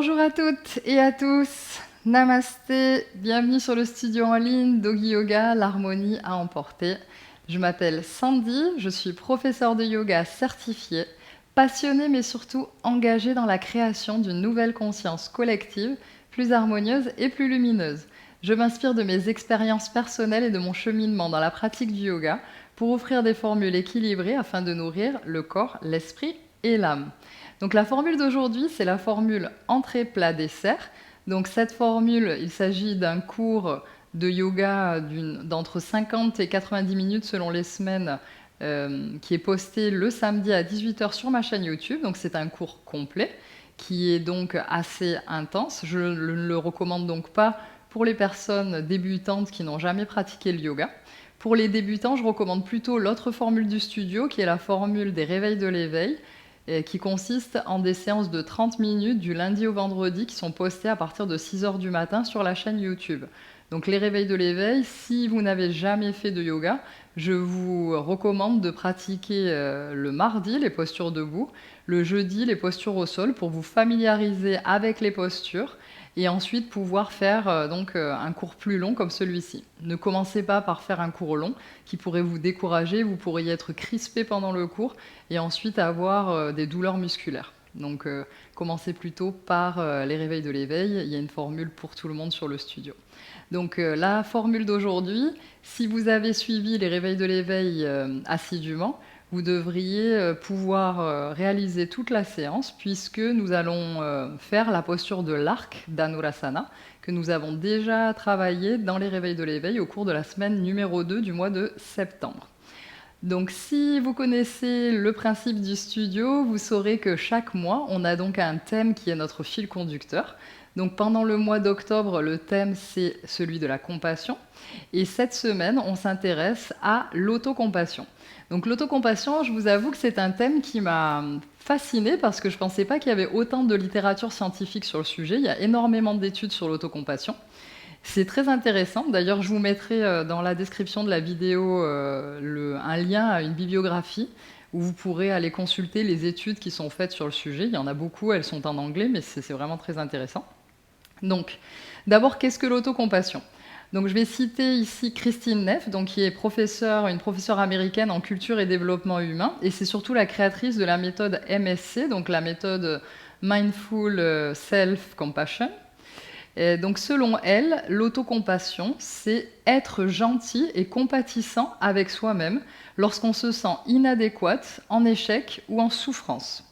Bonjour à toutes et à tous. Namasté, bienvenue sur le studio en ligne Doggy Yoga, l'harmonie à emporter. Je m'appelle Sandy, je suis professeure de yoga certifiée, passionnée mais surtout engagée dans la création d'une nouvelle conscience collective, plus harmonieuse et plus lumineuse. Je m'inspire de mes expériences personnelles et de mon cheminement dans la pratique du yoga pour offrir des formules équilibrées afin de nourrir le corps, l'esprit et l'âme. Donc la formule d'aujourd'hui, c'est la formule entrée, plat, dessert. Donc cette formule, il s'agit d'un cours de yoga d'entre 50 et 90 minutes selon les semaines, qui est posté le samedi à 18h sur ma chaîne YouTube. Donc c'est un cours complet qui est donc assez intense. Je ne le recommande donc pas pour les personnes débutantes qui n'ont jamais pratiqué le yoga. Pour les débutants, je recommande plutôt l'autre formule du studio qui est la formule des réveils de l'éveil, qui consiste en des séances de 30 minutes du lundi au vendredi qui sont postées à partir de 6h du matin sur la chaîne YouTube. Donc les réveils de l'éveil, si vous n'avez jamais fait de yoga, je vous recommande de pratiquer le mardi les postures debout, le jeudi les postures au sol pour vous familiariser avec les postures et ensuite pouvoir faire un cours plus long comme celui-ci. Ne commencez pas par faire un cours long qui pourrait vous décourager, vous pourriez être crispé pendant le cours et ensuite avoir des douleurs musculaires. Donc commencez plutôt par les réveils de l'éveil, il y a une formule pour tout le monde sur le studio. Donc la formule d'aujourd'hui, si vous avez suivi les réveils de l'éveil assidûment, vous devriez pouvoir réaliser toute la séance puisque nous allons faire la posture de l'arc d'Anurasana que nous avons déjà travaillé dans les réveils de l'éveil au cours de la semaine numéro 2 du mois de septembre. Donc si vous connaissez le principe du studio, vous saurez que chaque mois, on a donc un thème qui est notre fil conducteur. Donc pendant le mois d'octobre, le thème c'est celui de la compassion. Et cette semaine, on s'intéresse à l'autocompassion. Donc l'autocompassion, je vous avoue que c'est un thème qui m'a fascinée parce que je ne pensais pas qu'il y avait autant de littérature scientifique sur le sujet. Il y a énormément d'études sur l'autocompassion. C'est très intéressant. D'ailleurs, je vous mettrai dans la description de la vidéo un lien à une bibliographie où vous pourrez aller consulter les études qui sont faites sur le sujet. Il y en a beaucoup, elles sont en anglais, mais c'est vraiment très intéressant. Donc, d'abord, qu'est-ce que l'autocompassion ? Donc, je vais citer ici Kristin Neff, qui est une professeure américaine en culture et développement humain, et c'est surtout la créatrice de la méthode MSC, donc la méthode Mindful Self-Compassion. Et donc, selon elle, l'autocompassion, c'est être gentil et compatissant avec soi-même lorsqu'on se sent inadéquate, en échec ou en souffrance.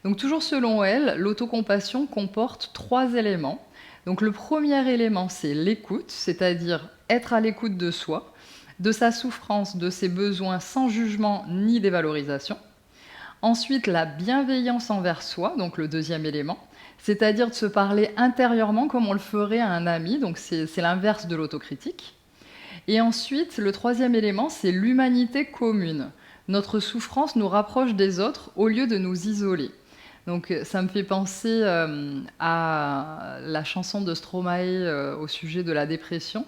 Donc, toujours selon elle, l'autocompassion comporte 3 éléments. Donc, le premier élément, c'est l'écoute, c'est-à-dire être à l'écoute de soi, de sa souffrance, de ses besoins sans jugement ni dévalorisation. Ensuite, la bienveillance envers soi, donc le deuxième élément, c'est-à-dire de se parler intérieurement comme on le ferait à un ami, donc c'est l'inverse de l'autocritique. Et ensuite, le troisième élément, c'est l'humanité commune. Notre souffrance nous rapproche des autres au lieu de nous isoler. Donc ça me fait penser à la chanson de Stromae au sujet de la dépression,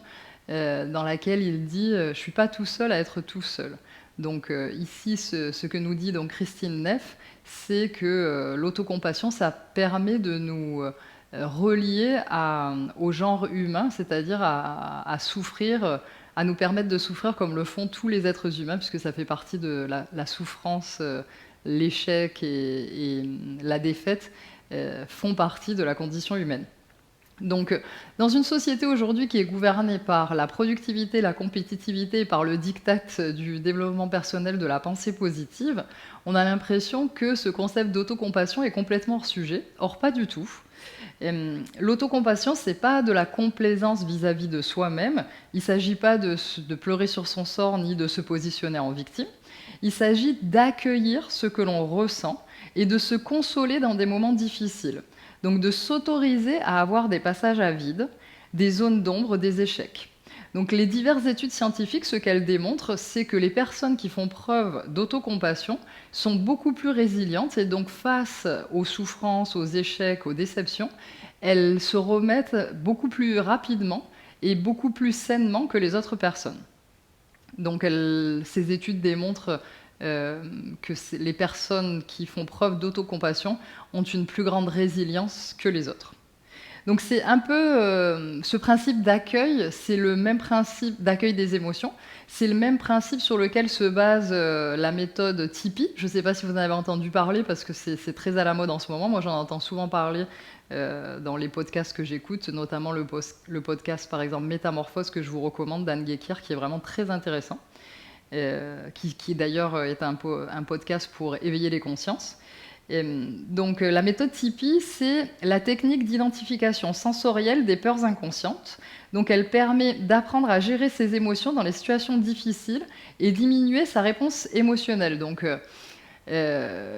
dans laquelle il dit « Je ne suis pas tout seul à être tout seul ». Donc ici, ce que nous dit donc Kristin Neff, c'est que l'autocompassion, ça permet de nous relier au genre humain, c'est-à-dire à souffrir, à nous permettre de souffrir comme le font tous les êtres humains, puisque ça fait partie de la souffrance, l'échec et la défaite font partie de la condition humaine. Donc, dans une société aujourd'hui qui est gouvernée par la productivité, la compétitivité et par le diktat du développement personnel de la pensée positive, on a l'impression que ce concept d'autocompassion est complètement hors sujet. Or, pas du tout. L'autocompassion, c'est pas de la complaisance vis-à-vis de soi-même. Il ne s'agit pas de pleurer sur son sort ni de se positionner en victime. Il s'agit d'accueillir ce que l'on ressent et de se consoler dans des moments difficiles. Donc de s'autoriser à avoir des passages à vide, des zones d'ombre, des échecs. Donc les diverses études scientifiques, ce qu'elles démontrent, c'est que les personnes qui font preuve d'autocompassion sont beaucoup plus résilientes et donc face aux souffrances, aux échecs, aux déceptions, elles se remettent beaucoup plus rapidement et beaucoup plus sainement que les autres personnes. Donc ces études démontrent que les personnes qui font preuve d'autocompassion ont une plus grande résilience que les autres. Donc c'est un peu ce principe d'accueil, c'est le même principe d'accueil des émotions, c'est le même principe sur lequel se base la méthode Tipeee. Je ne sais pas si vous en avez entendu parler parce que c'est très à la mode en ce moment. Moi, j'en entends souvent parler dans les podcasts que j'écoute, notamment le podcast, par exemple, Métamorphose, que je vous recommande, d'Anne Guéquire, qui est vraiment très intéressant, qui d'ailleurs est un podcast pour éveiller les consciences. Donc la méthode Tipeee, c'est la technique d'identification sensorielle des peurs inconscientes. Donc elle permet d'apprendre à gérer ses émotions dans les situations difficiles et diminuer sa réponse émotionnelle. Donc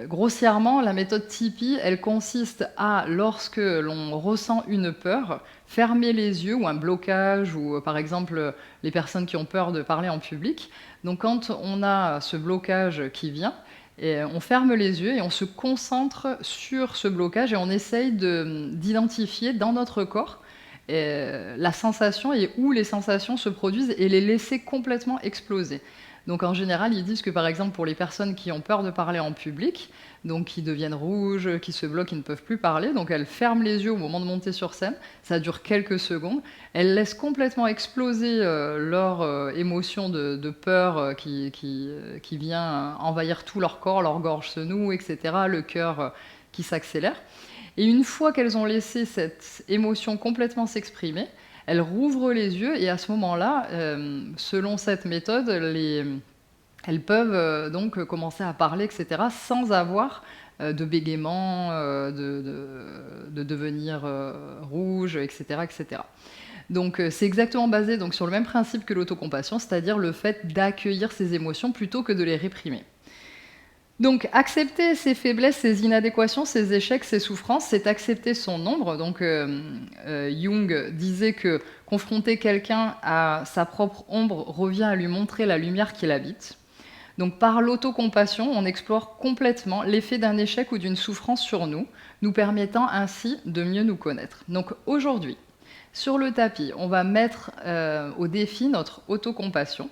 grossièrement, la méthode Tipeee, elle consiste à, lorsque l'on ressent une peur, fermer les yeux ou un blocage, ou par exemple les personnes qui ont peur de parler en public. Donc quand on a ce blocage qui vient, et on ferme les yeux et on se concentre sur ce blocage et on essaye d'identifier dans notre corps la sensation et où les sensations se produisent et les laisser complètement exploser. Donc en général, ils disent que par exemple pour les personnes qui ont peur de parler en public, donc qui deviennent rouges, qui se bloquent, qui ne peuvent plus parler, donc elles ferment les yeux au moment de monter sur scène, ça dure quelques secondes, elles laissent complètement exploser leur émotion de peur qui vient envahir tout leur corps, leur gorge se noue, etc., le cœur qui s'accélère. Et une fois qu'elles ont laissé cette émotion complètement s'exprimer, elles rouvrent les yeux et à ce moment-là, selon cette méthode, elles peuvent donc commencer à parler, etc., sans avoir de bégaiement, de devenir rouge, etc., etc. Donc c'est exactement basé donc, sur le même principe que l'autocompassion, c'est-à-dire le fait d'accueillir ses émotions plutôt que de les réprimer. Donc, accepter ses faiblesses, ses inadéquations, ses échecs, ses souffrances, c'est accepter son ombre. Donc, Jung disait que confronter quelqu'un à sa propre ombre revient à lui montrer la lumière qui l'habite. Donc, par l'autocompassion, on explore complètement l'effet d'un échec ou d'une souffrance sur nous, nous permettant ainsi de mieux nous connaître. Donc, aujourd'hui, sur le tapis, on va mettre au défi notre autocompassion.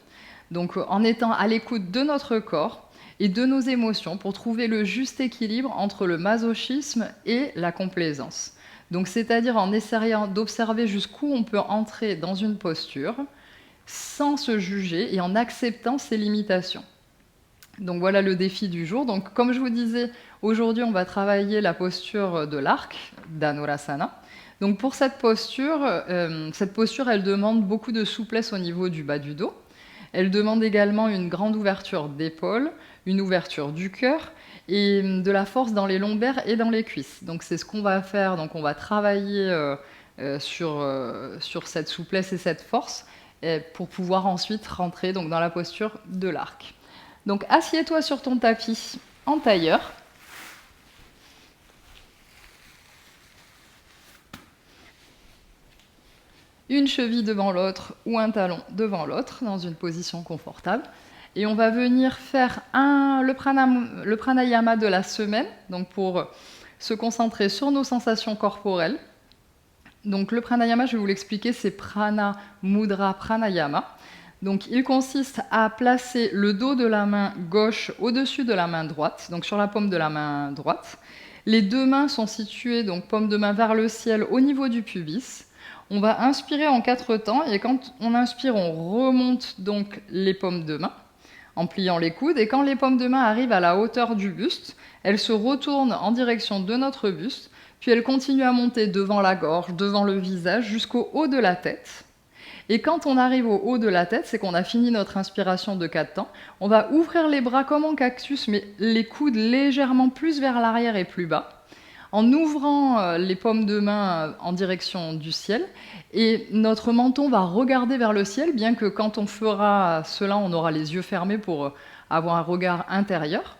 Donc, en étant à l'écoute de notre corps, et de nos émotions pour trouver le juste équilibre entre le masochisme et la complaisance. Donc, c'est-à-dire en essayant d'observer jusqu'où on peut entrer dans une posture sans se juger et en acceptant ses limitations. Donc voilà le défi du jour. Donc, comme je vous disais, aujourd'hui on va travailler la posture de l'arc, d'Anurasana. Donc pour cette posture, elle demande beaucoup de souplesse au niveau du bas du dos. Elle demande également une grande ouverture d'épaule, une ouverture du cœur et de la force dans les lombaires et dans les cuisses. Donc c'est ce qu'on va faire. Donc on va travailler sur cette souplesse et cette force pour pouvoir ensuite rentrer donc, dans la posture de l'arc. Donc assieds-toi sur ton tapis en tailleur. Une cheville devant l'autre ou un talon devant l'autre dans une position confortable. Et on va venir faire le pranayama de la semaine, donc pour se concentrer sur nos sensations corporelles. Donc le pranayama, je vais vous l'expliquer, c'est prana mudra pranayama. Donc il consiste à placer le dos de la main gauche au-dessus de la main droite, donc sur la paume de la main droite. Les deux mains sont situées, donc paume de main vers le ciel au niveau du pubis. On va inspirer en 4 temps et quand on inspire, on remonte donc les paumes de main en pliant les coudes. Et quand les paumes de main arrivent à la hauteur du buste, elles se retournent en direction de notre buste, puis elles continuent à monter devant la gorge, devant le visage, jusqu'au haut de la tête. Et quand on arrive au haut de la tête, c'est qu'on a fini notre inspiration de 4 temps. On va ouvrir les bras comme en cactus, mais les coudes légèrement plus vers l'arrière et plus bas, en ouvrant les paumes de main en direction du ciel. Et notre menton va regarder vers le ciel, bien que quand on fera cela, on aura les yeux fermés pour avoir un regard intérieur.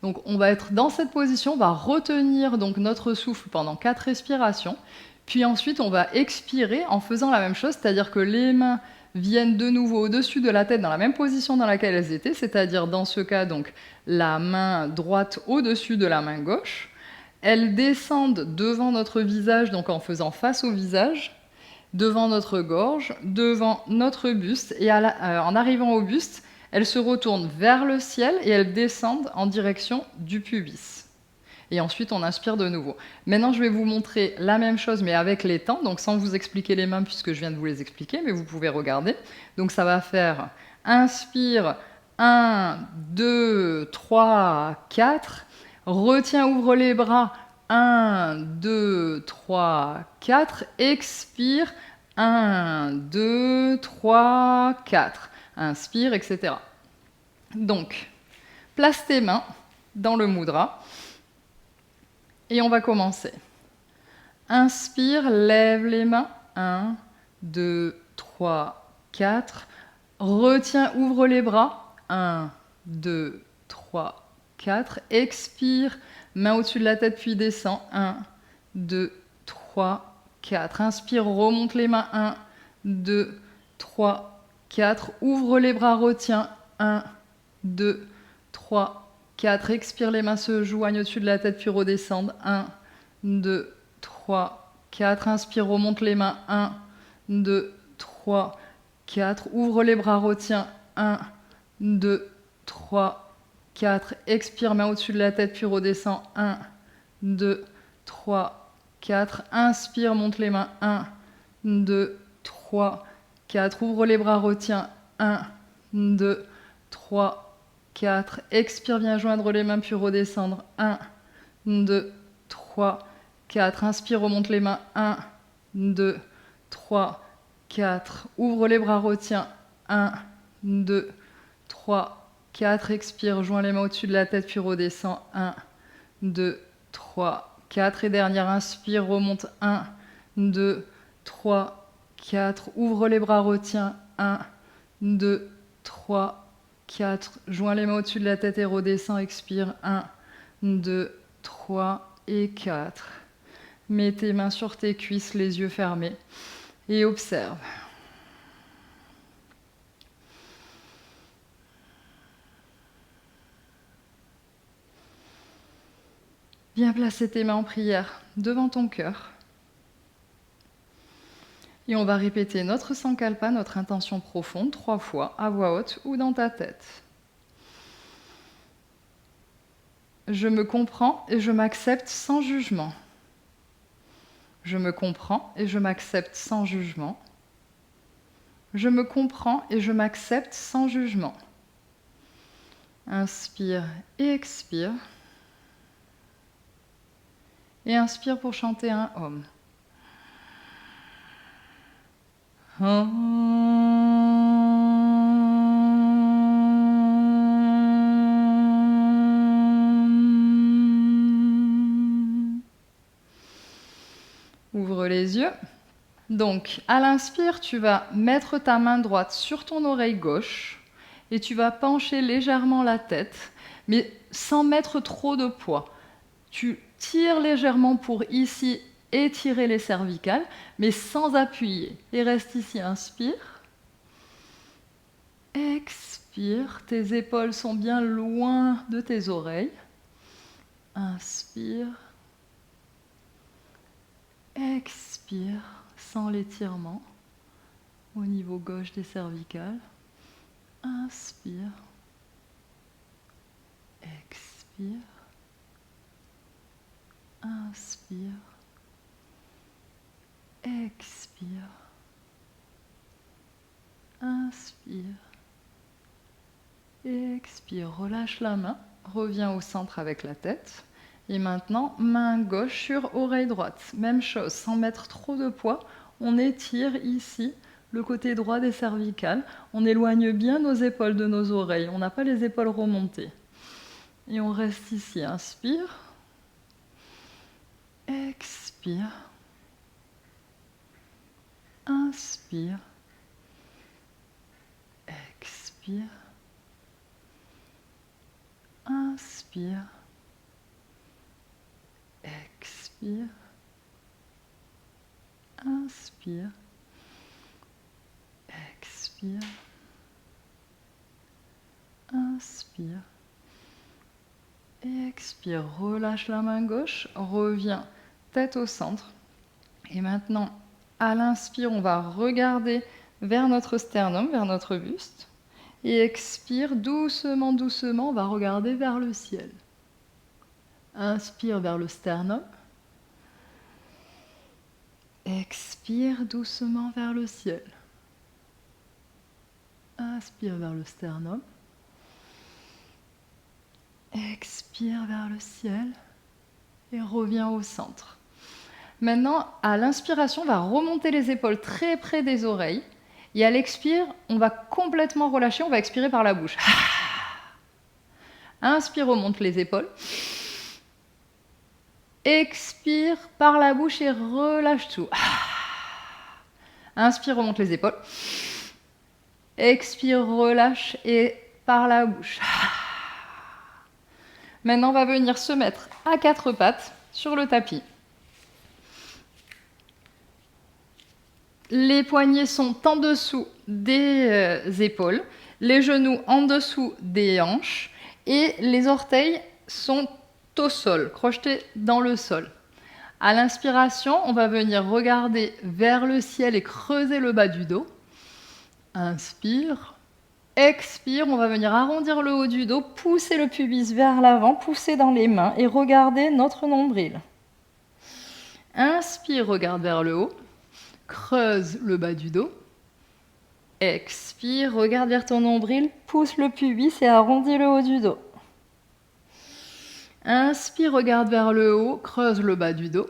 Donc on va être dans cette position, on va retenir donc notre souffle pendant 4 respirations, puis ensuite on va expirer en faisant la même chose, c'est-à-dire que les mains viennent de nouveau au-dessus de la tête dans la même position dans laquelle elles étaient, c'est-à-dire dans ce cas donc la main droite au-dessus de la main gauche. Elles descendent devant notre visage, donc en faisant face au visage, devant notre gorge, devant notre buste, et en arrivant au buste, elles se retournent vers le ciel et elles descendent en direction du pubis. Et ensuite, on inspire de nouveau. Maintenant, je vais vous montrer la même chose, mais avec les temps, donc sans vous expliquer les mains, puisque je viens de vous les expliquer, mais vous pouvez regarder. Donc, ça va faire inspire, 1, 2, 3, 4. Retiens, ouvre les bras, 1, 2, 3, 4. Expire, 1, 2, 3, 4. Inspire, etc. Donc, place tes mains dans le mudra. Et on va commencer. Inspire, lève les mains. 1, 2, 3, 4. Retiens, ouvre les bras. 1, 2, 3, 4. Expire, main au-dessus de la tête, puis descend. 1, 2, 3, 4. Inspire, remonte les mains. 1, 2, 3, 4. Ouvre les bras, retiens. 1, 2, 3, 4. Expire, les mains se joignent au-dessus de la tête, puis redescendent. 1, 2, 3, 4. Inspire, remonte les mains. 1, 2, 3, 4. Ouvre les bras, retiens. 1, 2, 3, 4. Expire, main au-dessus de la tête, puis redescend. 1, 2, 3, 4. Inspire, monte les mains. 1, 2, 3, 4. Ouvre les bras, retiens. 1, 2, 3, 4. Expire, viens joindre les mains, puis redescendre. 1, 2, 3, 4. Inspire, remonte les mains. 1, 2, 3, 4. Ouvre les bras, retiens. 1, 2, 3, 4. Expire, joins les mains au-dessus de la tête, puis redescends. 1, 2, 3, 4. Et dernière, inspire, remonte. 1, 2, 3, 4. Ouvre les bras, retiens. 1, 2, 3, 4. Joins les mains au-dessus de la tête et redescends. Expire. 1, 2, 3 et 4. Mets tes mains sur tes cuisses, les yeux fermés. Et observe. Viens placer tes mains en prière devant ton cœur. Et on va répéter notre sankalpa, notre intention profonde, 3 fois, à voix haute ou dans ta tête. Je me comprends et je m'accepte sans jugement. Je me comprends et je m'accepte sans jugement. Je me comprends et je m'accepte sans jugement. Inspire et expire. Et inspire pour chanter un Om. Ouvre les yeux. Donc, à l'inspire, tu vas mettre ta main droite sur ton oreille gauche et tu vas pencher légèrement la tête, mais sans mettre trop de poids. Tu tires légèrement pour ici étirer les cervicales, mais sans appuyer. Et reste ici, inspire. Expire, tes épaules sont bien loin de tes oreilles. Inspire. Expire, sans l'étirement, au niveau gauche des cervicales. Inspire. Expire. Inspire. Expire. Inspire. Expire. Relâche la main. Reviens au centre avec la tête. Et maintenant, main gauche sur oreille droite. Même chose, sans mettre trop de poids. On étire ici le côté droit des cervicales. On éloigne bien nos épaules de nos oreilles. On n'a pas les épaules remontées. Et on reste ici. Inspire. Expire. Inspire. Expire. Inspire. Expire. Inspire. Expire. Inspire. Et expire. Relâche la main gauche. Reviens tête au centre. Et maintenant, à l'inspire, on va regarder vers notre sternum, vers notre buste. Et expire doucement, doucement, on va regarder vers le ciel. Inspire vers le sternum. Expire doucement vers le ciel. Inspire vers le sternum. Expire vers le ciel et reviens au centre. Maintenant, à l'inspiration, on va remonter les épaules très près des oreilles. Et à l'expire, on va complètement relâcher, on va expirer par la bouche. Inspire, remonte les épaules. Expire par la bouche et relâche tout. Inspire, remonte les épaules. Expire, relâche et par la bouche. Maintenant, on va venir se mettre à quatre pattes sur le tapis. Les poignets sont en dessous des épaules, les genoux en dessous des hanches et les orteils sont au sol, crochetés dans le sol. À l'inspiration, on va venir regarder vers le ciel et creuser le bas du dos. Inspire. Expire, on va venir arrondir le haut du dos, pousser le pubis vers l'avant, pousser dans les mains et regarder notre nombril. Inspire, regarde vers le haut, creuse le bas du dos. Expire, regarde vers ton nombril, pousse le pubis et arrondis le haut du dos. Inspire, regarde vers le haut, creuse le bas du dos.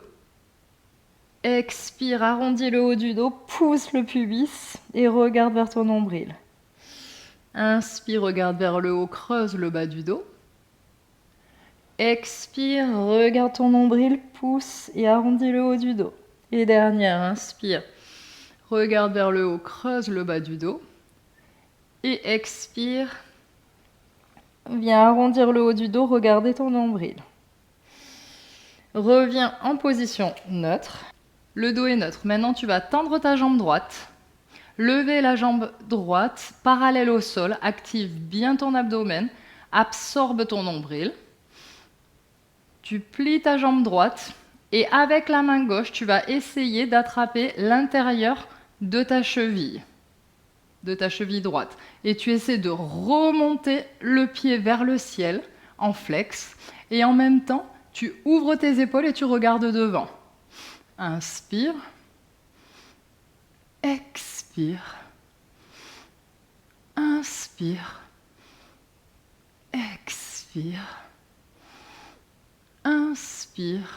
Expire, arrondis le haut du dos, pousse le pubis et regarde vers ton nombril. Inspire, regarde vers le haut, creuse le bas du dos. Expire, regarde ton nombril, pousse et arrondis le haut du dos. Et dernière, inspire, regarde vers le haut, creuse le bas du dos. Et expire, viens arrondir le haut du dos, regarder ton nombril. Reviens en position neutre. Le dos est neutre. Maintenant, tu vas tendre ta jambe droite. Lever la jambe droite, parallèle au sol, active bien ton abdomen, absorbe ton nombril. Tu plies ta jambe droite et avec la main gauche, tu vas essayer d'attraper l'intérieur de ta cheville droite. Et tu essaies de remonter le pied vers le ciel en flex et en même temps, tu ouvres tes épaules et tu regardes devant. Inspire. Expire. Inspire. Expire. Inspire.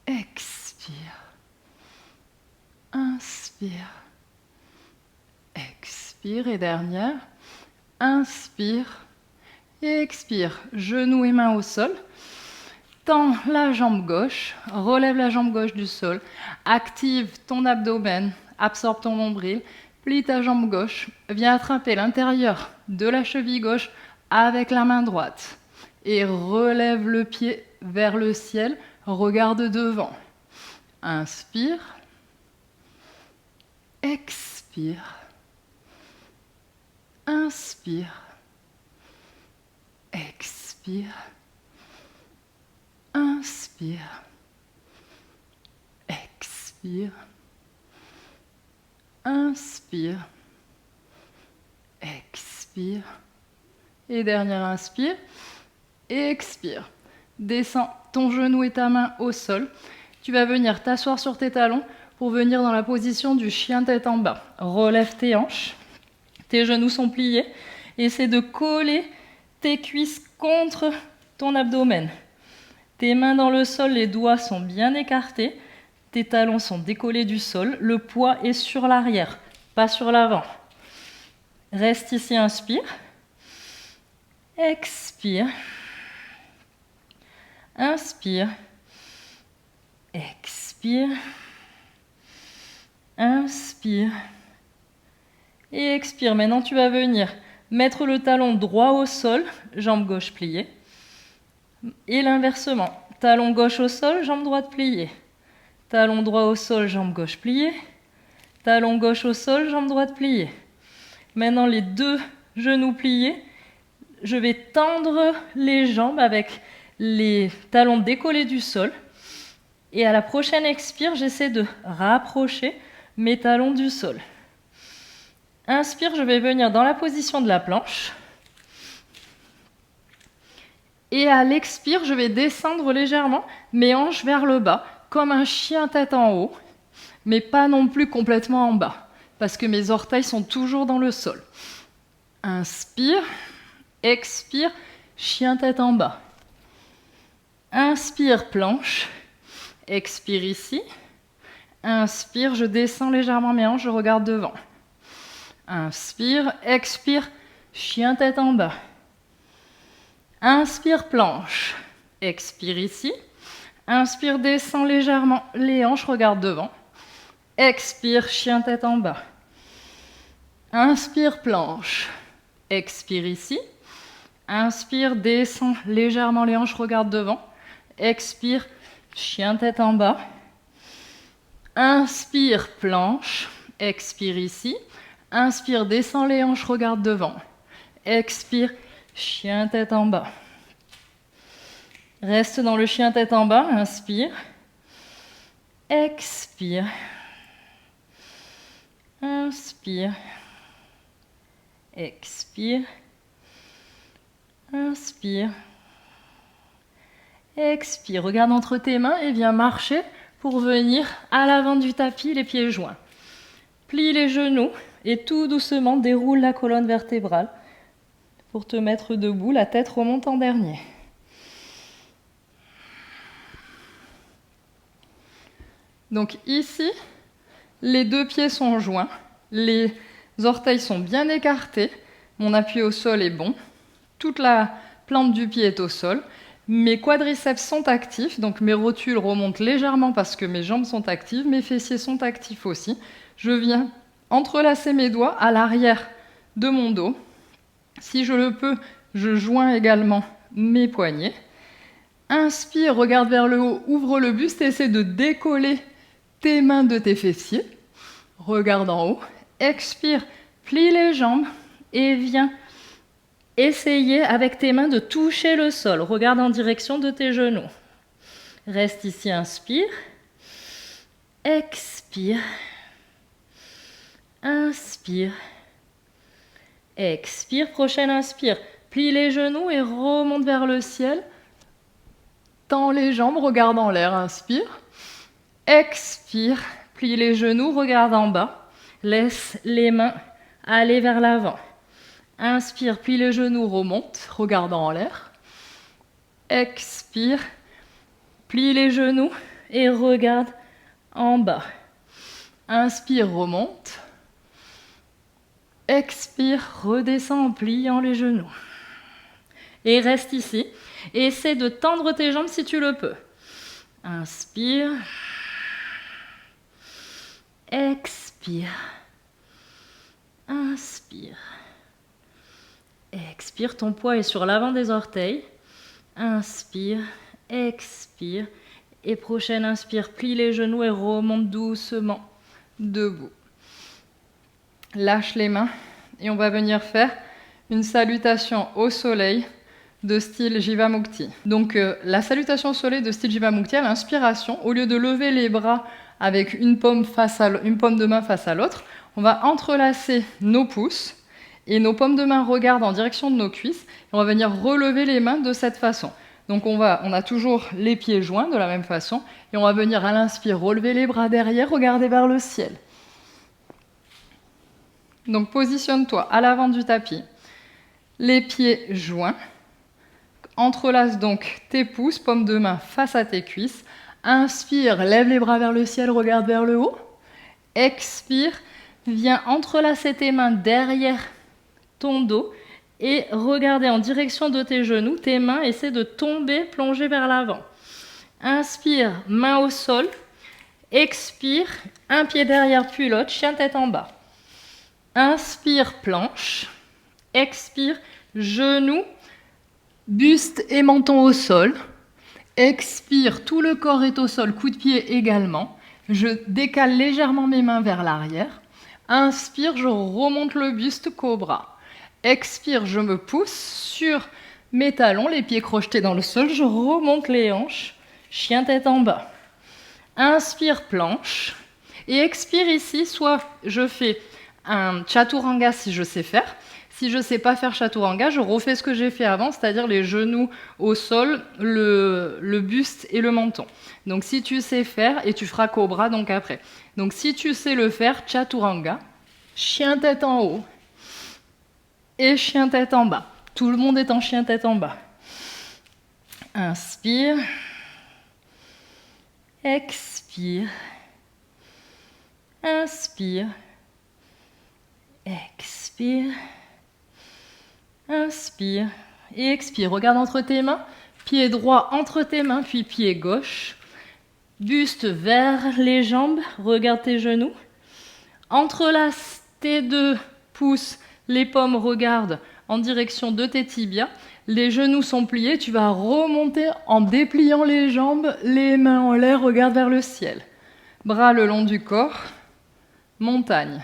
Expire. Inspire. Expire et dernière. Inspire. Et expire. Genoux et mains au sol. Tends la jambe gauche, relève la jambe gauche du sol, active ton abdomen, absorbe ton nombril, plie ta jambe gauche, viens attraper l'intérieur de la cheville gauche avec la main droite et relève le pied vers le ciel, regarde devant. Inspire, expire, inspire, expire. Inspire, expire, inspire, expire, et dernière inspire, et expire. Descends ton genou et ta main au sol. Tu vas venir t'asseoir sur tes talons pour venir dans la position du chien tête en bas. Relève tes hanches, tes genoux sont pliés. Essaie de coller tes cuisses contre ton abdomen. Tes mains dans le sol, les doigts sont bien écartés. Tes talons sont décollés du sol. Le poids est sur l'arrière, pas sur l'avant. Reste ici, inspire. Expire. Inspire. Expire. Inspire. Et expire. Maintenant, tu vas venir mettre le talon droit au sol, jambe gauche pliée. Et l'inversement, talon gauche au sol, jambe droite pliée. Talon droit au sol, jambe gauche pliée. Talon gauche au sol, jambe droite pliée. Maintenant, les deux genoux pliés, je vais tendre les jambes avec les talons décollés du sol. Et à la prochaine expire, j'essaie de rapprocher mes talons du sol. Inspire, je vais venir dans la position de la planche. Et à l'expire, je vais descendre légèrement mes hanches vers le bas, comme un chien tête en haut, mais pas non plus complètement en bas, parce que mes orteils sont toujours dans le sol. Inspire, expire, chien tête en bas. Inspire, planche, expire ici. Inspire, je descends légèrement mes hanches, je regarde devant. Inspire, expire, chien tête en bas. Inspire, planche, expire ici. Inspire, descends légèrement les hanches, regarde devant. Expire, chien tête en bas. Inspire, planche, expire ici. Inspire, descends légèrement les hanches, regarde devant. Expire, chien tête en bas. Inspire, planche, expire ici. Inspire, descends les hanches, regarde devant. Expire, chien tête en bas. Reste dans le chien tête en bas, inspire. Expire. Inspire. Expire. Inspire. Expire. Regarde entre tes mains et viens marcher pour venir à l'avant du tapis, les pieds joints. Plie les genoux et tout doucement déroule la colonne vertébrale pour te mettre debout, la tête remonte en dernier. Donc ici, les deux pieds sont joints, les orteils sont bien écartés, mon appui au sol est bon, toute la plante du pied est au sol, mes quadriceps sont actifs, donc mes rotules remontent légèrement parce que mes jambes sont actives, mes fessiers sont actifs aussi. Je viens entrelacer mes doigts à l'arrière de mon dos. Si je le peux, je joins également mes poignets. Inspire, regarde vers le haut, ouvre le buste et essaie de décoller tes mains de tes fessiers. Regarde en haut. Expire, plie les jambes et viens essayer avec tes mains de toucher le sol. Regarde en direction de tes genoux. Reste ici, inspire. Expire. Inspire. Expire, prochaine inspire. Plie les genoux et remonte vers le ciel. Tends les jambes, regarde en l'air, inspire. Expire, plie les genoux, regarde en bas. Laisse les mains aller vers l'avant. Inspire, plie les genoux, remonte, regarde en l'air. Expire, plie les genoux et regarde en bas. Inspire, remonte. Expire, redescends en pliant les genoux. Et reste ici. Et essaie de tendre tes jambes si tu le peux. Inspire. Expire. Inspire. Expire, ton poids est sur l'avant des orteils. Inspire. Expire. Et prochaine inspire, plie les genoux et remonte doucement debout. Lâche les mains et on va venir faire une salutation au soleil de style Jivamukti. Donc la salutation au soleil de style Jivamukti, à l'inspiration, au lieu de lever les bras avec une paume de main face à l'autre, on va entrelacer nos pouces et nos paumes de main regardent en direction de nos cuisses. Et on va venir relever les mains de cette façon. Donc on a toujours les pieds joints de la même façon et on va venir à l'inspire relever les bras derrière, regarder vers le ciel. Donc positionne-toi à l'avant du tapis, les pieds joints. Entrelace donc tes pouces, paumes de main face à tes cuisses. Inspire, lève les bras vers le ciel, regarde vers le haut. Expire, viens entrelacer tes mains derrière ton dos et regarder en direction de tes genoux. Tes mains essaient de tomber, plonger vers l'avant. Inspire, main au sol. Expire, un pied derrière puis l'autre, chien tête en bas. Inspire, planche. Expire, genou, buste et menton au sol. Expire, tout le corps est au sol, coup de pied également. Je décale légèrement mes mains vers l'arrière. Inspire, je remonte le buste, cobra. Expire, je me pousse sur mes talons, les pieds crochetés dans le sol. Je remonte les hanches, chien tête en bas. Inspire, planche. Et expire ici, soit je fais un chaturanga si je sais faire. Si je ne sais pas faire chaturanga, je refais ce que j'ai fait avant, c'est-à-dire les genoux au sol, le buste et le menton. Donc si tu sais faire, et tu feras cobra donc après. Donc si tu sais le faire, chaturanga, chien tête en haut et chien tête en bas. Tout le monde est en chien tête en bas. Inspire, expire, inspire, expire, inspire et expire. Regarde entre tes mains, pied droit entre tes mains, puis pied gauche. Buste vers les jambes, regarde tes genoux. Entrelace tes deux pouces, les paumes regardent en direction de tes tibias. Les genoux sont pliés, tu vas remonter en dépliant les jambes, les mains en l'air, regarde vers le ciel. Bras le long du corps, montagne.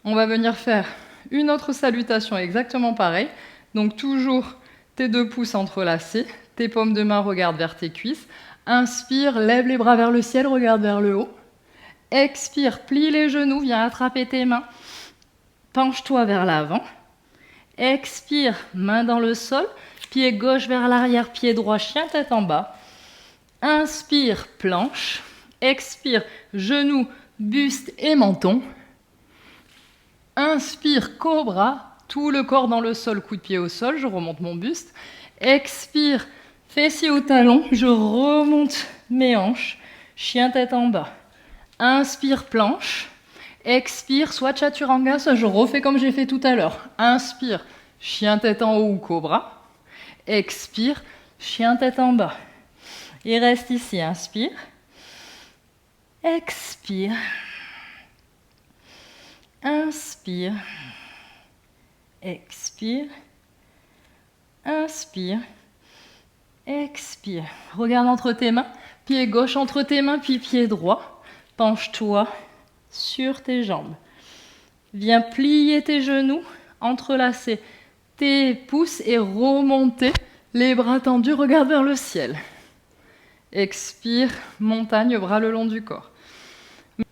On va venir faire une autre salutation exactement pareil. Donc toujours tes deux pouces entrelacés, tes paumes de main regardent vers tes cuisses. Inspire, lève les bras vers le ciel, regarde vers le haut. Expire, plie les genoux, viens attraper tes mains. Penche-toi vers l'avant. Expire, main dans le sol, pied gauche vers l'arrière, pied droit, chien tête en bas. Inspire, planche. Expire, genoux, buste et menton. Inspire, cobra, tout le corps dans le sol, coup de pied au sol, je remonte mon buste. Expire, fessier au talon, je remonte mes hanches, chien tête en bas. Inspire, planche. Expire, soit chaturanga, soit je refais comme j'ai fait tout à l'heure. Inspire, chien tête en haut ou cobra. Expire, chien tête en bas. Et reste ici, inspire. Expire. Inspire. Expire. Inspire. Expire. Regarde entre tes mains. Pied gauche entre tes mains, puis pied droit. Penche-toi sur tes jambes. Viens plier tes genoux, entrelacer tes pouces et remonter les bras tendus. Regarde vers le ciel. Expire, montagne, bras le long du corps.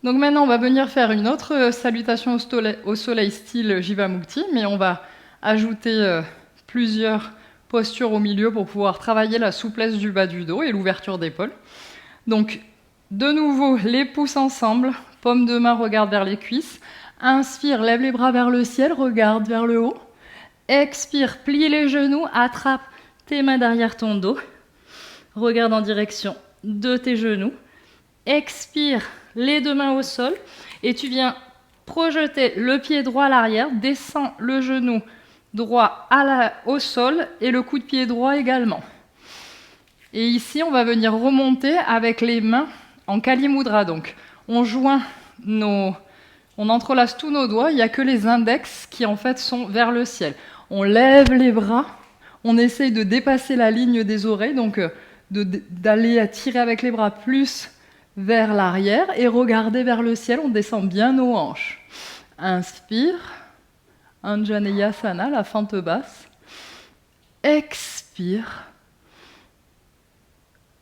Donc maintenant, on va venir faire une autre salutation au soleil style Jivamukti, mais on va ajouter plusieurs postures au milieu pour pouvoir travailler la souplesse du bas du dos et l'ouverture d'épaule. Donc, de nouveau, les pouces ensemble, paume de main, regarde vers les cuisses. Inspire, lève les bras vers le ciel, regarde vers le haut. Expire, plie les genoux, attrape tes mains derrière ton dos. Regarde en direction de tes genoux. Expire, les deux mains au sol. Et tu viens projeter le pied droit à l'arrière, descends le genou droit au sol et le coup de pied droit également. Et ici, on va venir remonter avec les mains en Kali Mudra. Donc, on entrelace tous nos doigts, il n'y a que les index qui en fait sont vers le ciel. On lève les bras, on essaye de dépasser la ligne des oreilles, donc d'aller tirer avec les bras plus vers l'arrière et regarder vers le ciel, on descend bien nos hanches. Inspire, Anjaneyasana, la fente basse. Expire.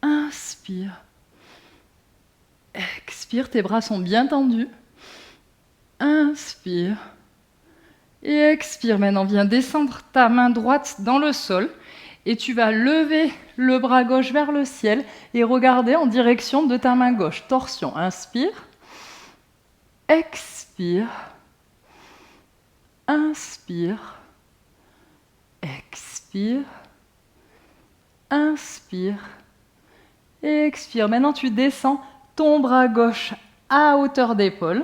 Inspire. Expire, tes bras sont bien tendus. Inspire. Et expire. Maintenant, viens descendre ta main droite dans le sol. Et tu vas lever le bras gauche vers le ciel et regarder en direction de ta main gauche. Torsion. Inspire. Expire. Inspire. Expire. Inspire. Et expire. Maintenant, tu descends ton bras gauche à hauteur d'épaule.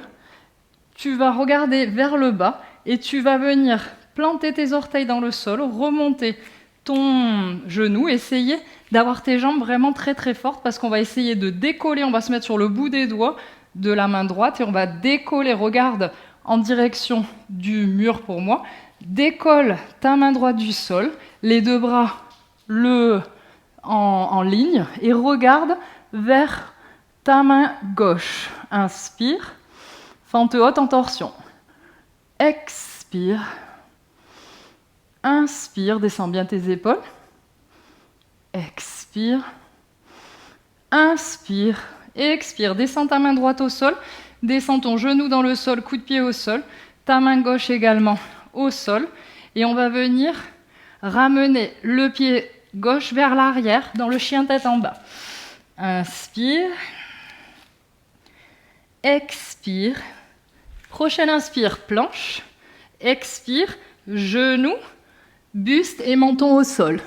Tu vas regarder vers le bas et tu vas venir planter tes orteils dans le sol, remonter ton genou, essayer d'avoir tes jambes vraiment très très fortes parce qu'on va essayer de décoller, on va se mettre sur le bout des doigts de la main droite et on va décoller, regarde en direction du mur pour moi, décolle ta main droite du sol, les deux bras en ligne et regarde vers ta main gauche. Inspire, fente haute en torsion. Expire. Inspire, descends bien tes épaules. Expire. Inspire. Expire, descends ta main droite au sol. Descends ton genou dans le sol, coup de pied au sol. Ta main gauche également au sol. Et on va venir ramener le pied gauche vers l'arrière dans le chien tête en bas. Inspire. Expire. Prochaine inspire, planche. Expire, genou, buste et menton au sol.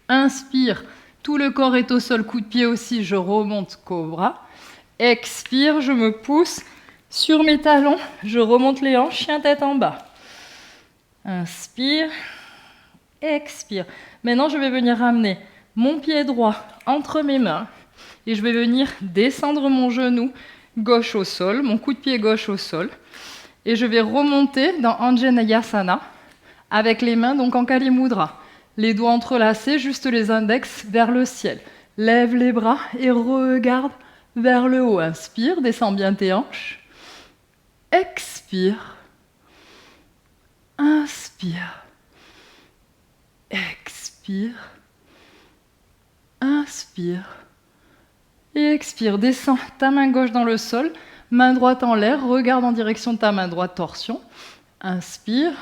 Inspire, tout le corps est au sol, coup de pied aussi, je remonte, cobra. Expire, je me pousse sur mes talons, je remonte les hanches, chien tête en bas. Inspire, expire. Maintenant, je vais venir ramener mon pied droit entre mes mains et je vais venir descendre mon genou gauche au sol, mon coup de pied gauche au sol. Et je vais remonter dans Anjaneyasana avec les mains donc en Kali Mudra. Les doigts entrelacés, juste les index vers le ciel. Lève les bras et regarde vers le haut. Inspire, descends bien tes hanches. Expire. Inspire. Expire. Inspire. Et expire. Descends ta main gauche dans le sol, main droite en l'air, regarde en direction de ta main droite, torsion. Inspire.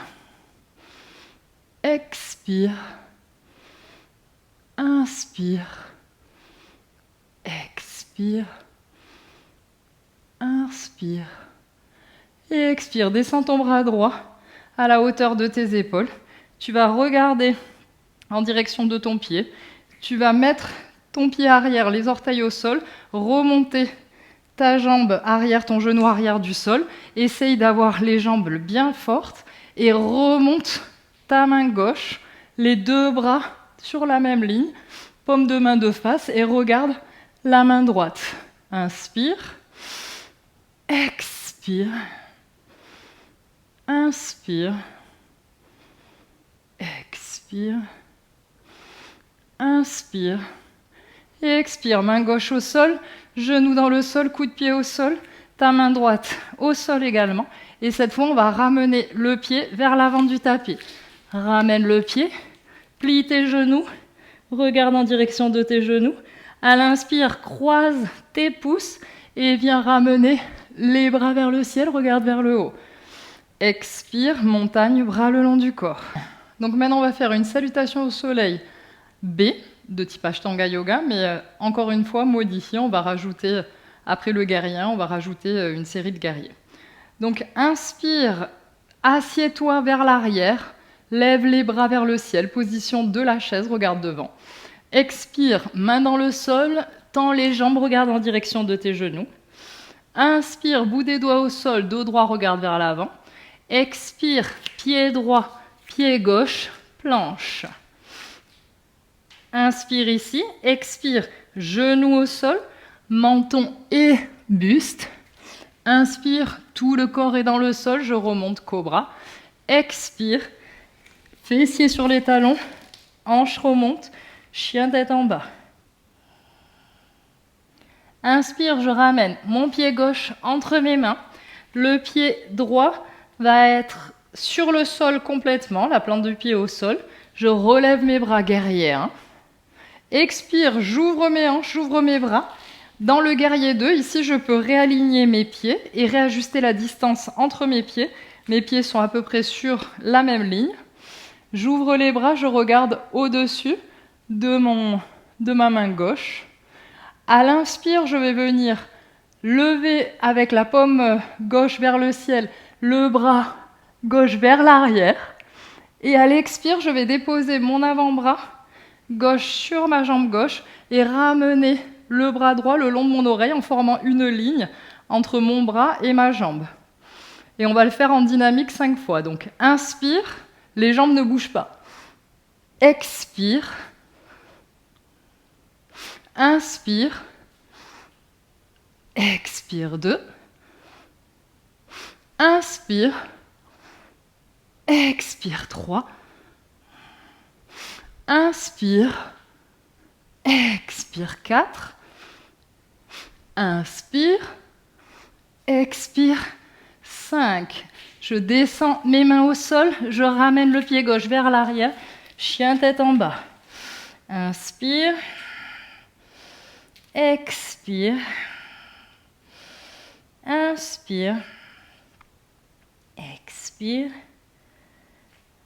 Expire. Inspire. Expire. Inspire. Et expire. Descends ton bras droit à la hauteur de tes épaules. Tu vas regarder en direction de ton pied. Tu vas mettre ton pied arrière, les orteils au sol, remonter ta jambe arrière, ton genou arrière du sol. Essaye d'avoir les jambes bien fortes et remonte ta main gauche, les deux bras sur la même ligne, paume de main de face et regarde la main droite. Inspire, expire, inspire, expire, inspire et expire. Main gauche au sol, genou dans le sol, coup de pied au sol, ta main droite au sol également. Et cette fois, on va ramener le pied vers l'avant du tapis. Ramène le pied, plie tes genoux, regarde en direction de tes genoux. À l'inspire, croise tes pouces et viens ramener les bras vers le ciel, regarde vers le haut. Expire, montagne, bras le long du corps. Donc maintenant, on va faire une salutation au soleil B, de type Ashtanga Yoga, mais encore une fois, modifié, on va rajouter, après le guerrier, on va rajouter une série de guerriers. Donc inspire, assieds-toi vers l'arrière, lève les bras vers le ciel, position de la chaise, regarde devant. Expire, main dans le sol, tends les jambes, regarde en direction de tes genoux. Inspire, bout des doigts au sol, dos droit, regarde vers l'avant. Expire, pied droit, pied gauche, planche. Inspire ici, expire, genou au sol, menton et buste. Inspire, tout le corps est dans le sol, je remonte, cobra. Expire, fessiers sur les talons, hanche remonte, chien tête en bas. Inspire, je ramène mon pied gauche entre mes mains. Le pied droit va être sur le sol complètement, la plante du pied au sol. Je relève mes bras, guerrier 1. Expire, j'ouvre mes hanches, j'ouvre mes bras. Dans le guerrier 2, ici, je peux réaligner mes pieds et réajuster la distance entre mes pieds. Mes pieds sont à peu près sur la même ligne. J'ouvre les bras, je regarde au-dessus de ma main gauche. À l'inspire, je vais venir lever avec la paume gauche vers le ciel, le bras gauche vers l'arrière. Et à l'expire, je vais déposer mon avant-bras gauche sur ma jambe gauche et ramener le bras droit le long de mon oreille en formant une ligne entre mon bras et ma jambe. Et on va le faire en dynamique 5 fois. Donc inspire, les jambes ne bougent pas. Expire. Inspire. Expire 2. Inspire. Expire 3. Inspire. Expire 4. Inspire. Expire 5. Je descends mes mains au sol, je ramène le pied gauche vers l'arrière, chien tête en bas. Inspire. Expire. Inspire. Expire.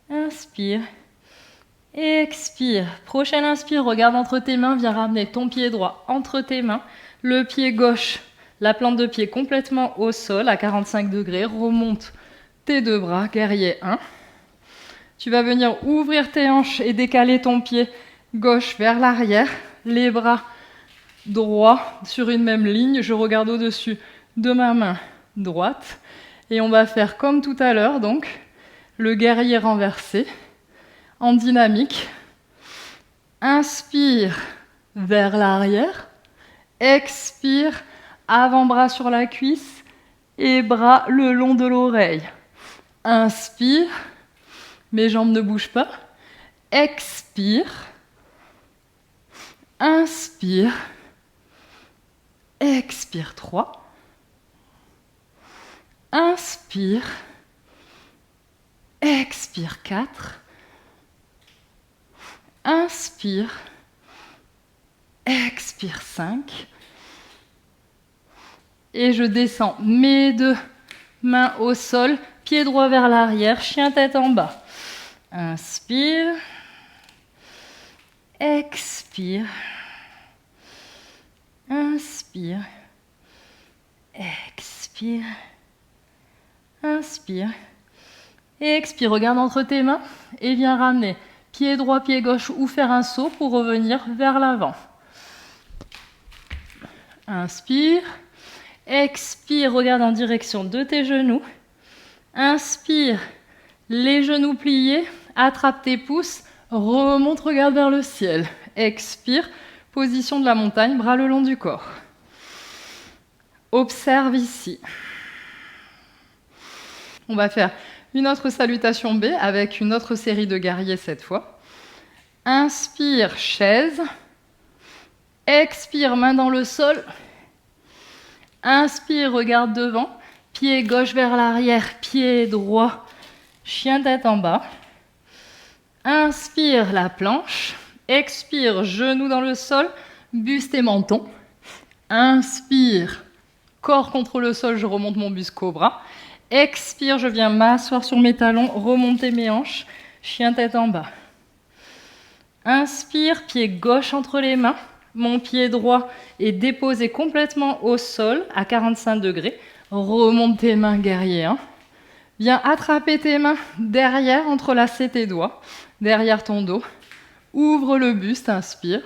Inspire. Expire. Prochaine inspire, regarde entre tes mains, viens ramener ton pied droit entre tes mains, le pied gauche, la plante de pied complètement au sol à 45 degrés, remonte tes deux bras, guerrier 1. Tu vas venir ouvrir tes hanches et décaler ton pied gauche vers l'arrière, les bras droits sur une même ligne, je regarde au-dessus de ma main droite et on va faire comme tout à l'heure, donc le guerrier renversé en dynamique. Inspire vers l'arrière, expire, avant-bras sur la cuisse et bras le long de l'oreille. Inspire, mes jambes ne bougent pas. Expire, inspire, expire 3. Inspire, expire 4. Inspire, expire 5. Et je descends mes deux mains au sol, pied droit vers l'arrière, chien tête en bas. Inspire, expire, inspire, expire, inspire, et expire. Regarde entre tes mains et viens ramener pied droit, pied gauche ou faire un saut pour revenir vers l'avant. Inspire, expire, regarde en direction de tes genoux. Inspire, les genoux pliés, attrape tes pouces, remonte, regarde vers le ciel. Expire, position de la montagne, bras le long du corps. Observe ici. On va faire une autre salutation B avec une autre série de guerriers cette fois. Inspire, chaise. Expire, main dans le sol. Inspire, regarde devant. Pied gauche vers l'arrière, pied droit, chien tête en bas. Inspire, la planche. Expire, genou dans le sol, buste et menton. Inspire, corps contre le sol, je remonte mon buste cobra. Expire, je viens m'asseoir sur mes talons, remonter mes hanches, chien tête en bas. Inspire, pied gauche entre les mains. Mon pied droit est déposé complètement au sol à 45 degrés. Remonte tes mains, guerrier 1. Viens attraper tes mains derrière, entrelacer tes doigts, derrière ton dos. Ouvre le buste, inspire.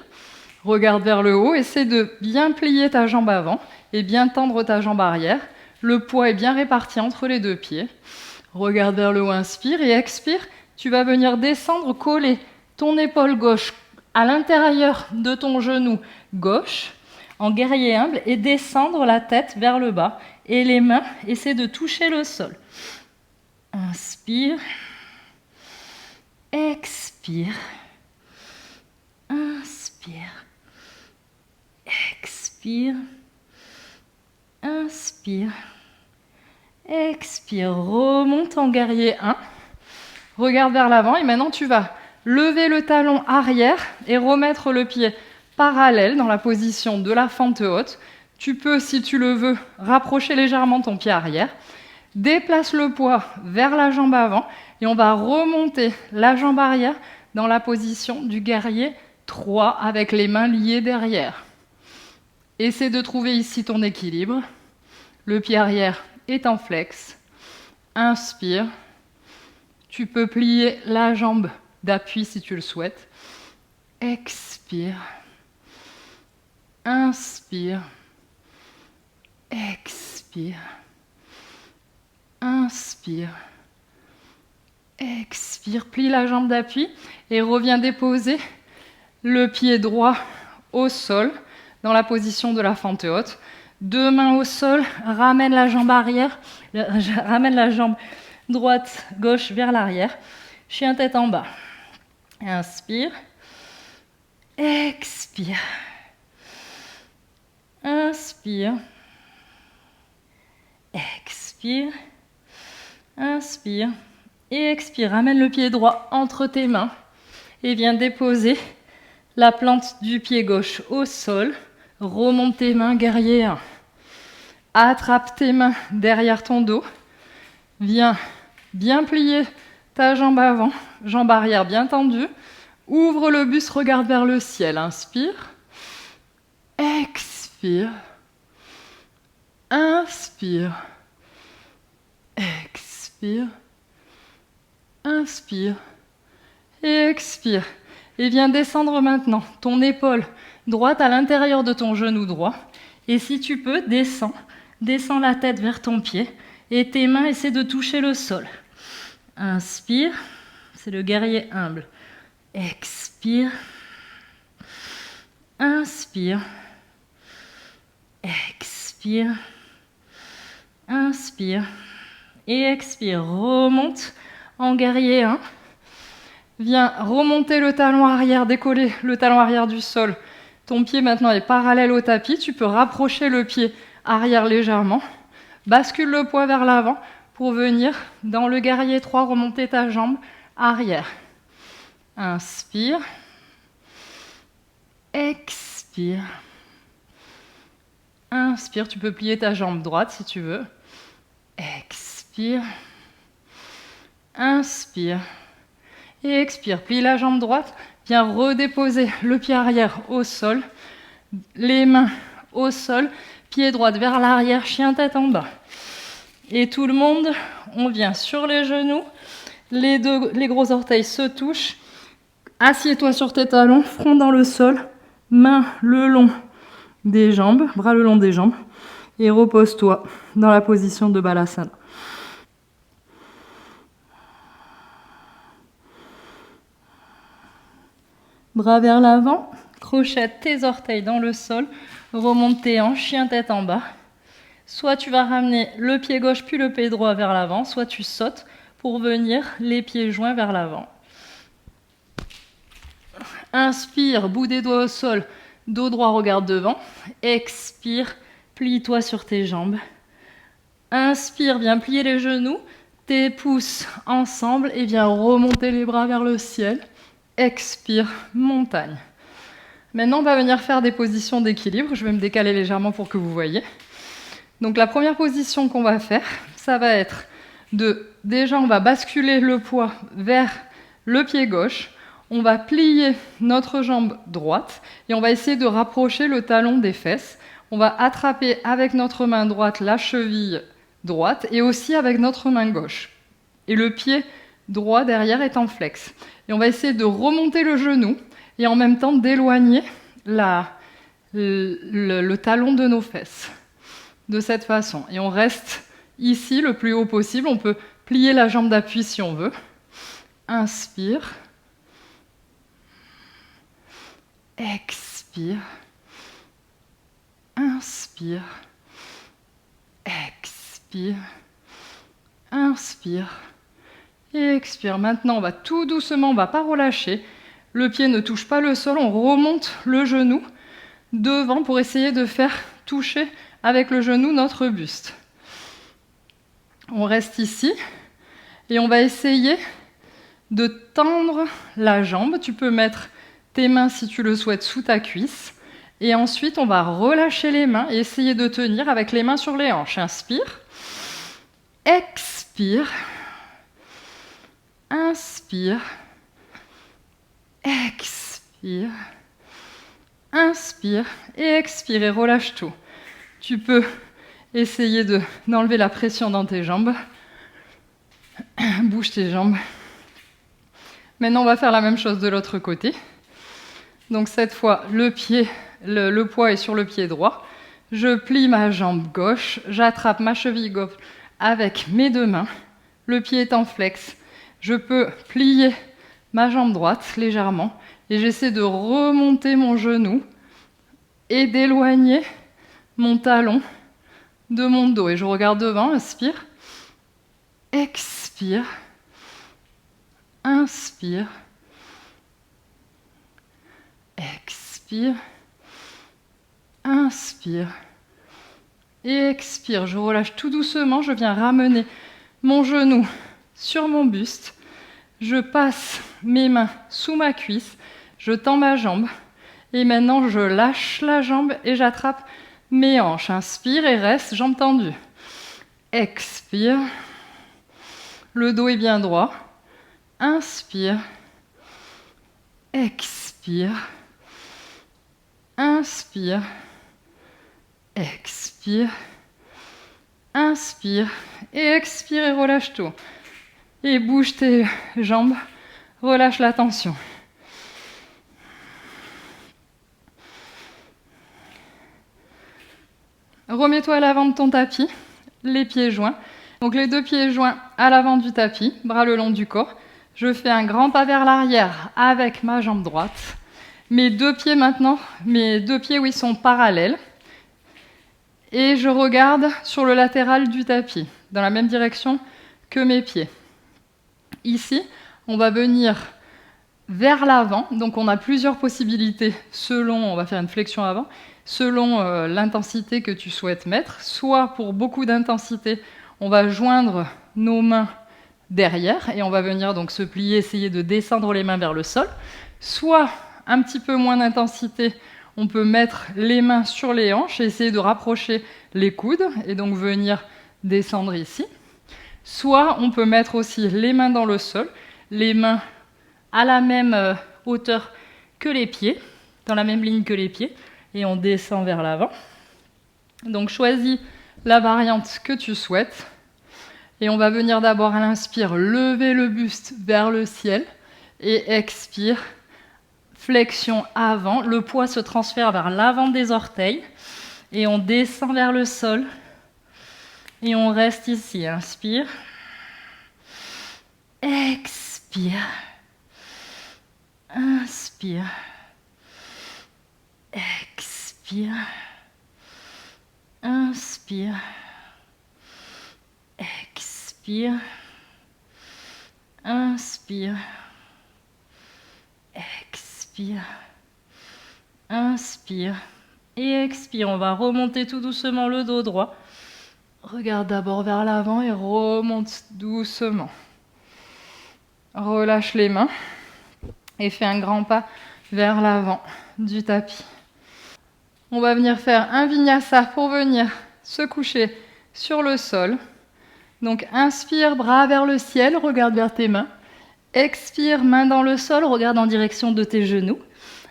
Regarde vers le haut, essaie de bien plier ta jambe avant et bien tendre ta jambe arrière. Le poids est bien réparti entre les deux pieds. Regarde vers le haut, inspire et expire. Tu vas venir descendre, coller ton épaule gauche à l'intérieur de ton genou gauche en guerrier humble et descendre la tête vers le bas et les mains essaient de toucher le sol. Inspire, expire, inspire, expire, inspire, expire, remonte en guerrier 1, regarde vers l'avant et maintenant tu vas lever le talon arrière et remettre le pied parallèle dans la position de la fente haute. Tu peux, si tu le veux, rapprocher légèrement ton pied arrière. Déplace le poids vers la jambe avant et on va remonter la jambe arrière dans la position du guerrier 3 avec les mains liées derrière. Essaie de trouver ici ton équilibre. Le pied arrière est en flex. Inspire. Tu peux plier la jambe d'appui si tu le souhaites. Expire. Inspire. Expire. Inspire. Expire. Plie la jambe d'appui et reviens déposer le pied droit au sol dans la position de la fente haute. Deux mains au sol, ramène la jambe arrière, ramène la jambe droite, gauche vers l'arrière. Chien tête en bas. Inspire. Expire. Inspire. Expire. Inspire. Et expire. Ramène le pied droit entre tes mains et viens déposer la plante du pied gauche au sol. Remonte tes mains, guerrier 1. Attrape tes mains derrière ton dos. Viens bien plier ta jambe avant, jambe arrière bien tendue. Ouvre le buste, regarde vers le ciel. Inspire. Expire. Inspire. Expire. Inspire. Et expire. Et viens descendre maintenant ton épaule droite à l'intérieur de ton genou droit. Et si tu peux, descends. Descends la tête vers ton pied. Et tes mains essaient de toucher le sol. Inspire. C'est le guerrier humble. Expire. Inspire. Expire. Inspire. Et expire. Remonte en guerrier 1. Viens remonter le talon arrière, décoller le talon arrière du sol. Ton pied maintenant est parallèle au tapis. Tu peux rapprocher le pied arrière légèrement. Bascule le poids vers l'avant pour venir dans le guerrier 3, remonter ta jambe arrière. Inspire. Expire. Inspire, tu peux plier ta jambe droite si tu veux. Expire. Inspire. Et expire, plie la jambe droite. Viens redéposer le pied arrière au sol. Les mains au sol. Pied droit vers l'arrière, chien tête en bas. Et tout le monde, on vient sur les genoux. Les gros orteils se touchent. Assieds-toi sur tes talons, front dans le sol. Mains le long des jambes, bras le long des jambes. Et repose-toi dans la position de Balasana. Bras vers l'avant, crochette tes orteils dans le sol, remonte tes hanches, chien tête en bas. Soit tu vas ramener le pied gauche puis le pied droit vers l'avant, soit tu sautes pour venir les pieds joints vers l'avant. Inspire, bout des doigts au sol, dos droit regarde devant. Expire, plie-toi sur tes jambes. Inspire, viens plier les genoux, tes pouces ensemble et viens remonter les bras vers le ciel. Expire, montagne. Maintenant, on va venir faire des positions d'équilibre. Je vais me décaler légèrement pour que vous voyez. Donc la première position qu'on va faire, ça va être déjà on va basculer le poids vers le pied gauche. On va plier notre jambe droite et on va essayer de rapprocher le talon des fesses. On va attraper avec notre main droite la cheville droite et aussi avec notre main gauche. Et le pied droit derrière est en flex. Et on va essayer de remonter le genou et en même temps d'éloigner le talon de nos fesses. De cette façon. Et on reste ici le plus haut possible. On peut plier la jambe d'appui si on veut. Inspire. Expire. Inspire. Expire. Inspire. Et expire. Maintenant, on va tout doucement, on ne va pas relâcher. Le pied ne touche pas le sol. On remonte le genou devant pour essayer de faire toucher avec le genou notre buste. On reste ici et on va essayer de tendre la jambe. Tu peux mettre tes mains, si tu le souhaites, sous ta cuisse. Et ensuite, on va relâcher les mains et essayer de tenir avec les mains sur les hanches. Inspire. Expire. Inspire. Expire. Inspire et expire et relâche tout. Tu peux essayer d'enlever la pression dans tes jambes. Bouge tes jambes. Maintenant, on va faire la même chose de l'autre côté. Donc cette fois, le poids est sur le pied droit. Je plie ma jambe gauche. J'attrape ma cheville gauche avec mes deux mains. Le pied est en flex. Je peux plier ma jambe droite légèrement. Et j'essaie de remonter mon genou et d'éloigner mon talon de mon dos. Et je regarde devant, inspire, expire, inspire, expire, inspire, et expire. Je relâche tout doucement, je viens ramener mon genou sur mon buste. Je passe mes mains sous ma cuisse, je tends ma jambe. Et maintenant, je lâche la jambe et j'attrape mes hanches. Inspire et reste, jambes tendues. Expire. Le dos est bien droit. Inspire. Expire. Inspire. Expire. Inspire. Et expire et relâche tout. Et bouge tes jambes. Relâche la tension. Remets-toi à l'avant de ton tapis, les pieds joints. Donc les 2 pieds joints à l'avant du tapis, bras le long du corps. Je fais un grand pas vers l'arrière avec ma jambe droite. Mes 2 pieds maintenant, mes 2 pieds oui, sont parallèles. Et je regarde sur le latéral du tapis, dans la même direction que mes pieds. Ici, on va venir vers l'avant. Donc on a plusieurs possibilités selon, on va faire une flexion avant, selon l'intensité que tu souhaites mettre. Soit pour beaucoup d'intensité, on va joindre nos mains derrière et on va venir donc se plier, essayer de descendre les mains vers le sol. Soit un petit peu moins d'intensité, on peut mettre les mains sur les hanches et essayer de rapprocher les coudes et donc venir descendre ici. Soit on peut mettre aussi les mains dans le sol, les mains à la même hauteur que les pieds, dans la même ligne que les pieds, et on descend vers l'avant. Donc choisis la variante que tu souhaites. Et on va venir d'abord à l'inspire, lever le buste vers le ciel, et expire, flexion avant, le poids se transfère vers l'avant des orteils, et on descend vers le sol, et on reste ici, inspire, expire, inspire, expire, inspire, expire, inspire, expire, inspire et expire. On va remonter tout doucement le dos droit. Regarde d'abord vers l'avant et remonte doucement. Relâche les mains et fais un grand pas vers l'avant du tapis. On va venir faire un vinyasa pour venir se coucher sur le sol. Donc inspire, bras vers le ciel, regarde vers tes mains. Expire, main dans le sol, regarde en direction de tes genoux.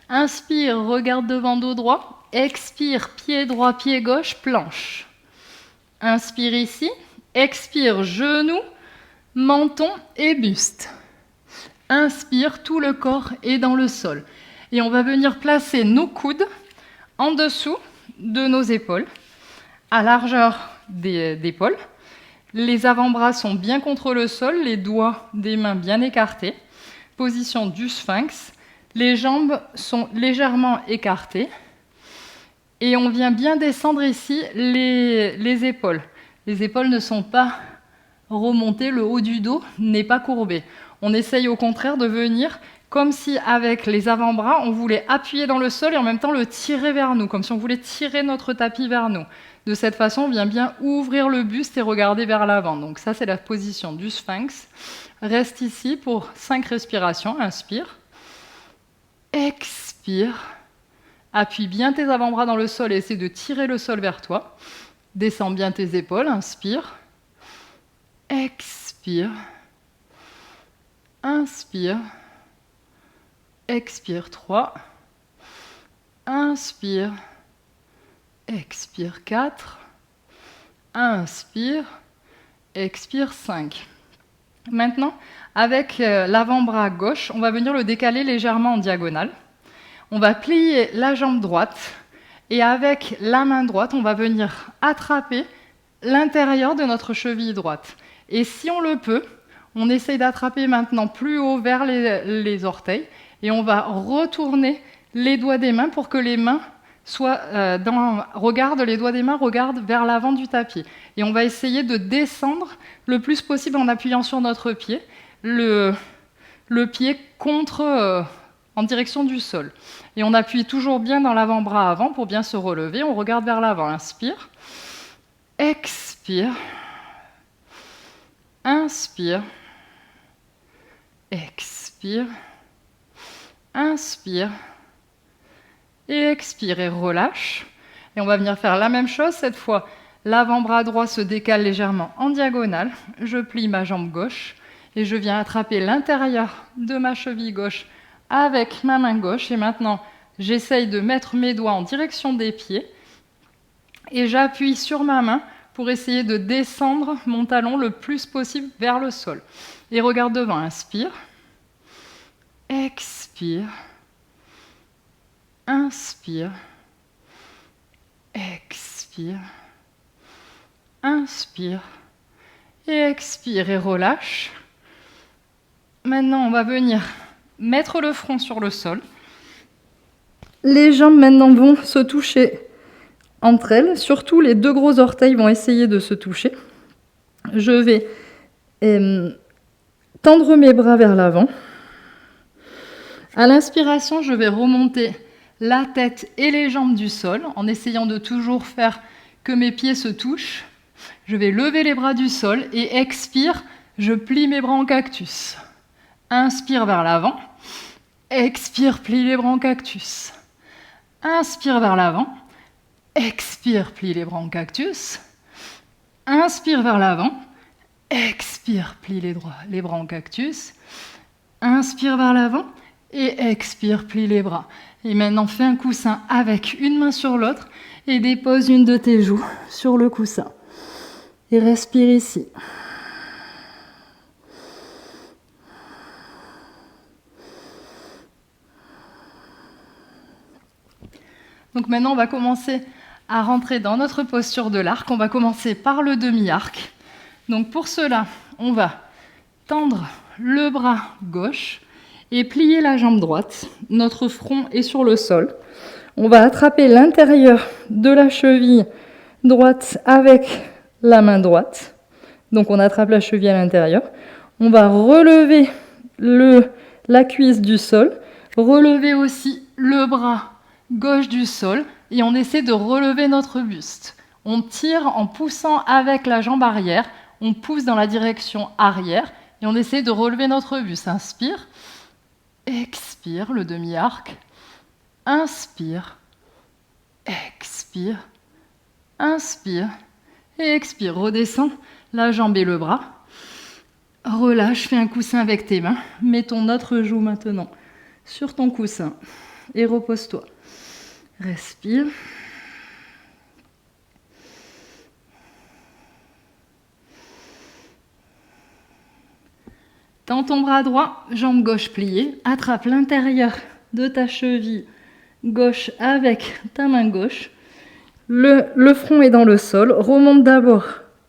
Inspire, regarde devant, dos droit. Expire, pied droit, pied gauche, planche. Inspire ici. Expire, genoux, menton et buste. Inspire, tout le corps est dans le sol. Et on va venir placer nos coudes en dessous de nos épaules, à largeur des épaules. Les avant-bras sont bien contre le sol, les doigts des mains bien écartés. Position du sphinx. Les jambes sont légèrement écartées. Et on vient bien descendre ici les épaules. Les épaules ne sont pas remontées, le haut du dos n'est pas courbé. On essaye au contraire de venir comme si avec les avant-bras, on voulait appuyer dans le sol et en même temps le tirer vers nous, comme si on voulait tirer notre tapis vers nous. De cette façon, on vient bien ouvrir le buste et regarder vers l'avant. Donc ça, c'est la position du sphinx. Reste ici pour 5 respirations. Inspire. Expire. Appuie bien tes avant-bras dans le sol et essaie de tirer le sol vers toi. Descends bien tes épaules. Inspire. Expire. Inspire. Expire 3. Inspire. Expire 4. Inspire. Expire 5. Maintenant, avec l'avant-bras gauche, on va venir le décaler légèrement en diagonale. On va plier la jambe droite et avec la main droite, on va venir attraper l'intérieur de notre cheville droite. Et si on le peut, on essaye d'attraper maintenant plus haut vers les orteils et on va retourner les doigts des mains pour que les mains soient les doigts des mains regardent vers l'avant du tapis. Et on va essayer de descendre le plus possible en appuyant sur notre pied, le pied en direction du sol. Et on appuie toujours bien dans l'avant-bras avant pour bien se relever. On regarde vers l'avant. Inspire. Expire. Inspire. Expire. Inspire. Et expire et relâche. Et on va venir faire la même chose. Cette fois, l'avant-bras droit se décale légèrement en diagonale. Je plie ma jambe gauche. et je viens attraper l'intérieur de ma cheville gauche avec ma main gauche. Et maintenant, j'essaye de mettre mes doigts en direction des pieds et j'appuie sur ma main pour essayer de descendre mon talon le plus possible vers le sol. Et regarde devant, inspire, expire, inspire, expire, inspire, et expire et relâche. Maintenant, on va venir mettre le front sur le sol. Les jambes maintenant vont se toucher entre elles, surtout les deux gros orteils vont essayer de se toucher. Je vais tendre mes bras vers l'avant. À l'inspiration, je vais remonter la tête et les jambes du sol en essayant de toujours faire que mes pieds se touchent. Je vais lever les bras du sol et expire, je plie mes bras en cactus. Inspire vers l'avant, expire, plie les bras en cactus. Inspire vers l'avant, expire, plie les bras en cactus. Inspire vers l'avant, expire, plie les bras en cactus. Inspire vers l'avant et expire, plie les bras. Et maintenant, fais un coussin avec une main sur l'autre et dépose une de tes joues sur le coussin. Et respire ici. Donc maintenant, on va commencer à rentrer dans notre posture de l'arc. On va commencer par le demi-arc. Donc pour cela, on va tendre le bras gauche et plier la jambe droite. Notre front est sur le sol. On va attraper l'intérieur de la cheville droite avec la main droite. Donc on attrape la cheville à l'intérieur. On va relever la cuisse du sol, relever aussi le bras gauche du sol et on essaie de relever notre buste. On tire en poussant avec la jambe arrière, on pousse dans la direction arrière et on essaie de relever notre buste. Inspire, expire, le demi-arc, inspire, expire, inspire et expire. Redescends la jambe et le bras. Relâche, fais un coussin avec tes mains. Mets ton autre joue maintenant sur ton coussin et repose-toi. Respire. Tends ton bras droit, jambe gauche pliée. Attrape l'intérieur de ta cheville gauche avec ta main gauche. Le front est dans le sol. Remonte d'abord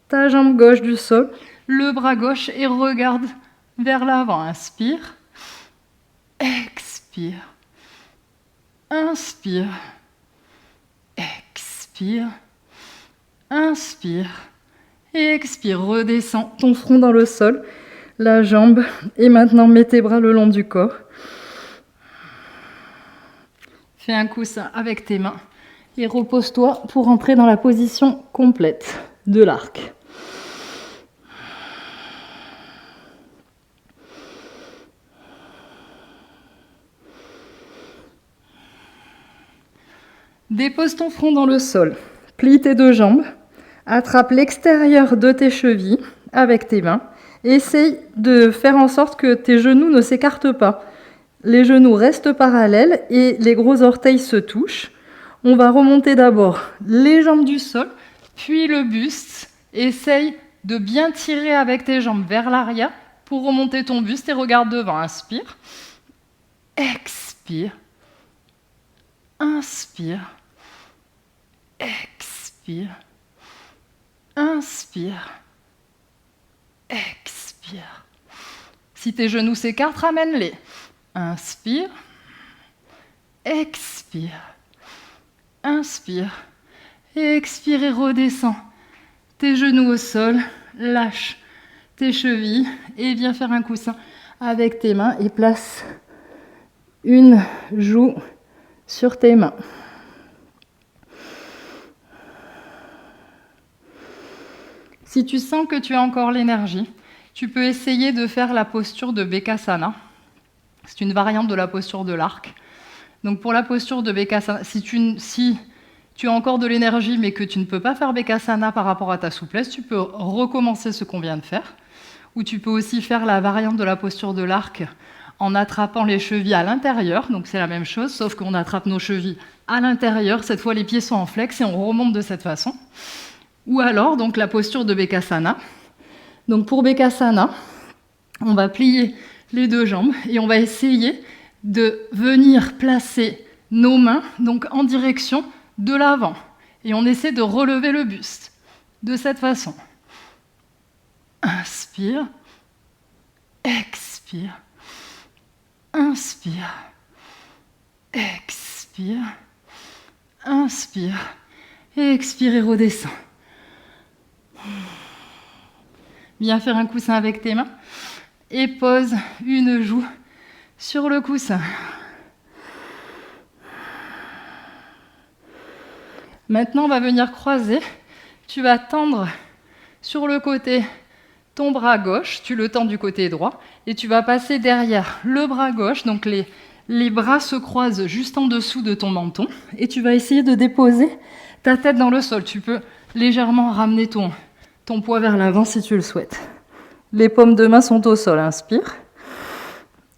ta jambe gauche du sol, le bras gauche et regarde vers l'avant. Inspire. Expire. Inspire. Expire. Inspire. Et expire. Redescends ton front dans le sol, la jambe. Et maintenant, mets tes bras le long du corps. Fais un coussin avec tes mains. Et repose-toi pour entrer dans la position complète de l'arc. Dépose ton front dans le sol, plie tes deux jambes, attrape l'extérieur de tes chevilles avec tes mains. Essaye de faire en sorte que tes genoux ne s'écartent pas. Les genoux restent parallèles et les gros orteils se touchent. On va remonter d'abord les jambes du sol, puis le buste. Essaye de bien tirer avec tes jambes vers l'arrière pour remonter ton buste et regarde devant. Inspire, expire, inspire, expire, inspire, expire. Si tes genoux s'écartent, ramène-les. Inspire, expire, inspire, et expire et redescends. Tes genoux au sol, lâche tes chevilles et viens faire un coussin avec tes mains et place une joue sur tes mains. Si tu sens que tu as encore l'énergie, tu peux essayer de faire la posture de Bekasana. C'est une variante de la posture de l'arc. Donc pour la posture de Bekasana, si tu as encore de l'énergie mais que tu ne peux pas faire Bekasana par rapport à ta souplesse, tu peux recommencer ce qu'on vient de faire. ou tu peux aussi faire la variante de la posture de l'arc en attrapant les chevilles à l'intérieur. Donc c'est la même chose, sauf qu'on attrape nos chevilles à l'intérieur. Cette fois, les pieds sont en flex et on remonte de cette façon. Ou alors, donc la posture de Bekasana. Donc pour Bekasana, on va plier les deux jambes et on va essayer de venir placer nos mains donc en direction de l'avant. Et on essaie de relever le buste de cette façon. Inspire, expire, inspire, expire, inspire, et expire et redescend. Viens faire un coussin avec tes mains et pose une joue sur le coussin. Maintenant, on va venir croiser. Tu vas tendre sur le côté ton bras gauche, tu le tends du côté droit, et tu vas passer derrière le bras gauche, donc les bras se croisent juste en dessous de ton menton, et tu vas essayer de déposer ta tête dans le sol. Tu peux légèrement ramener ton poids vers l'avant si tu le souhaites. Les paumes de main sont au sol. Inspire.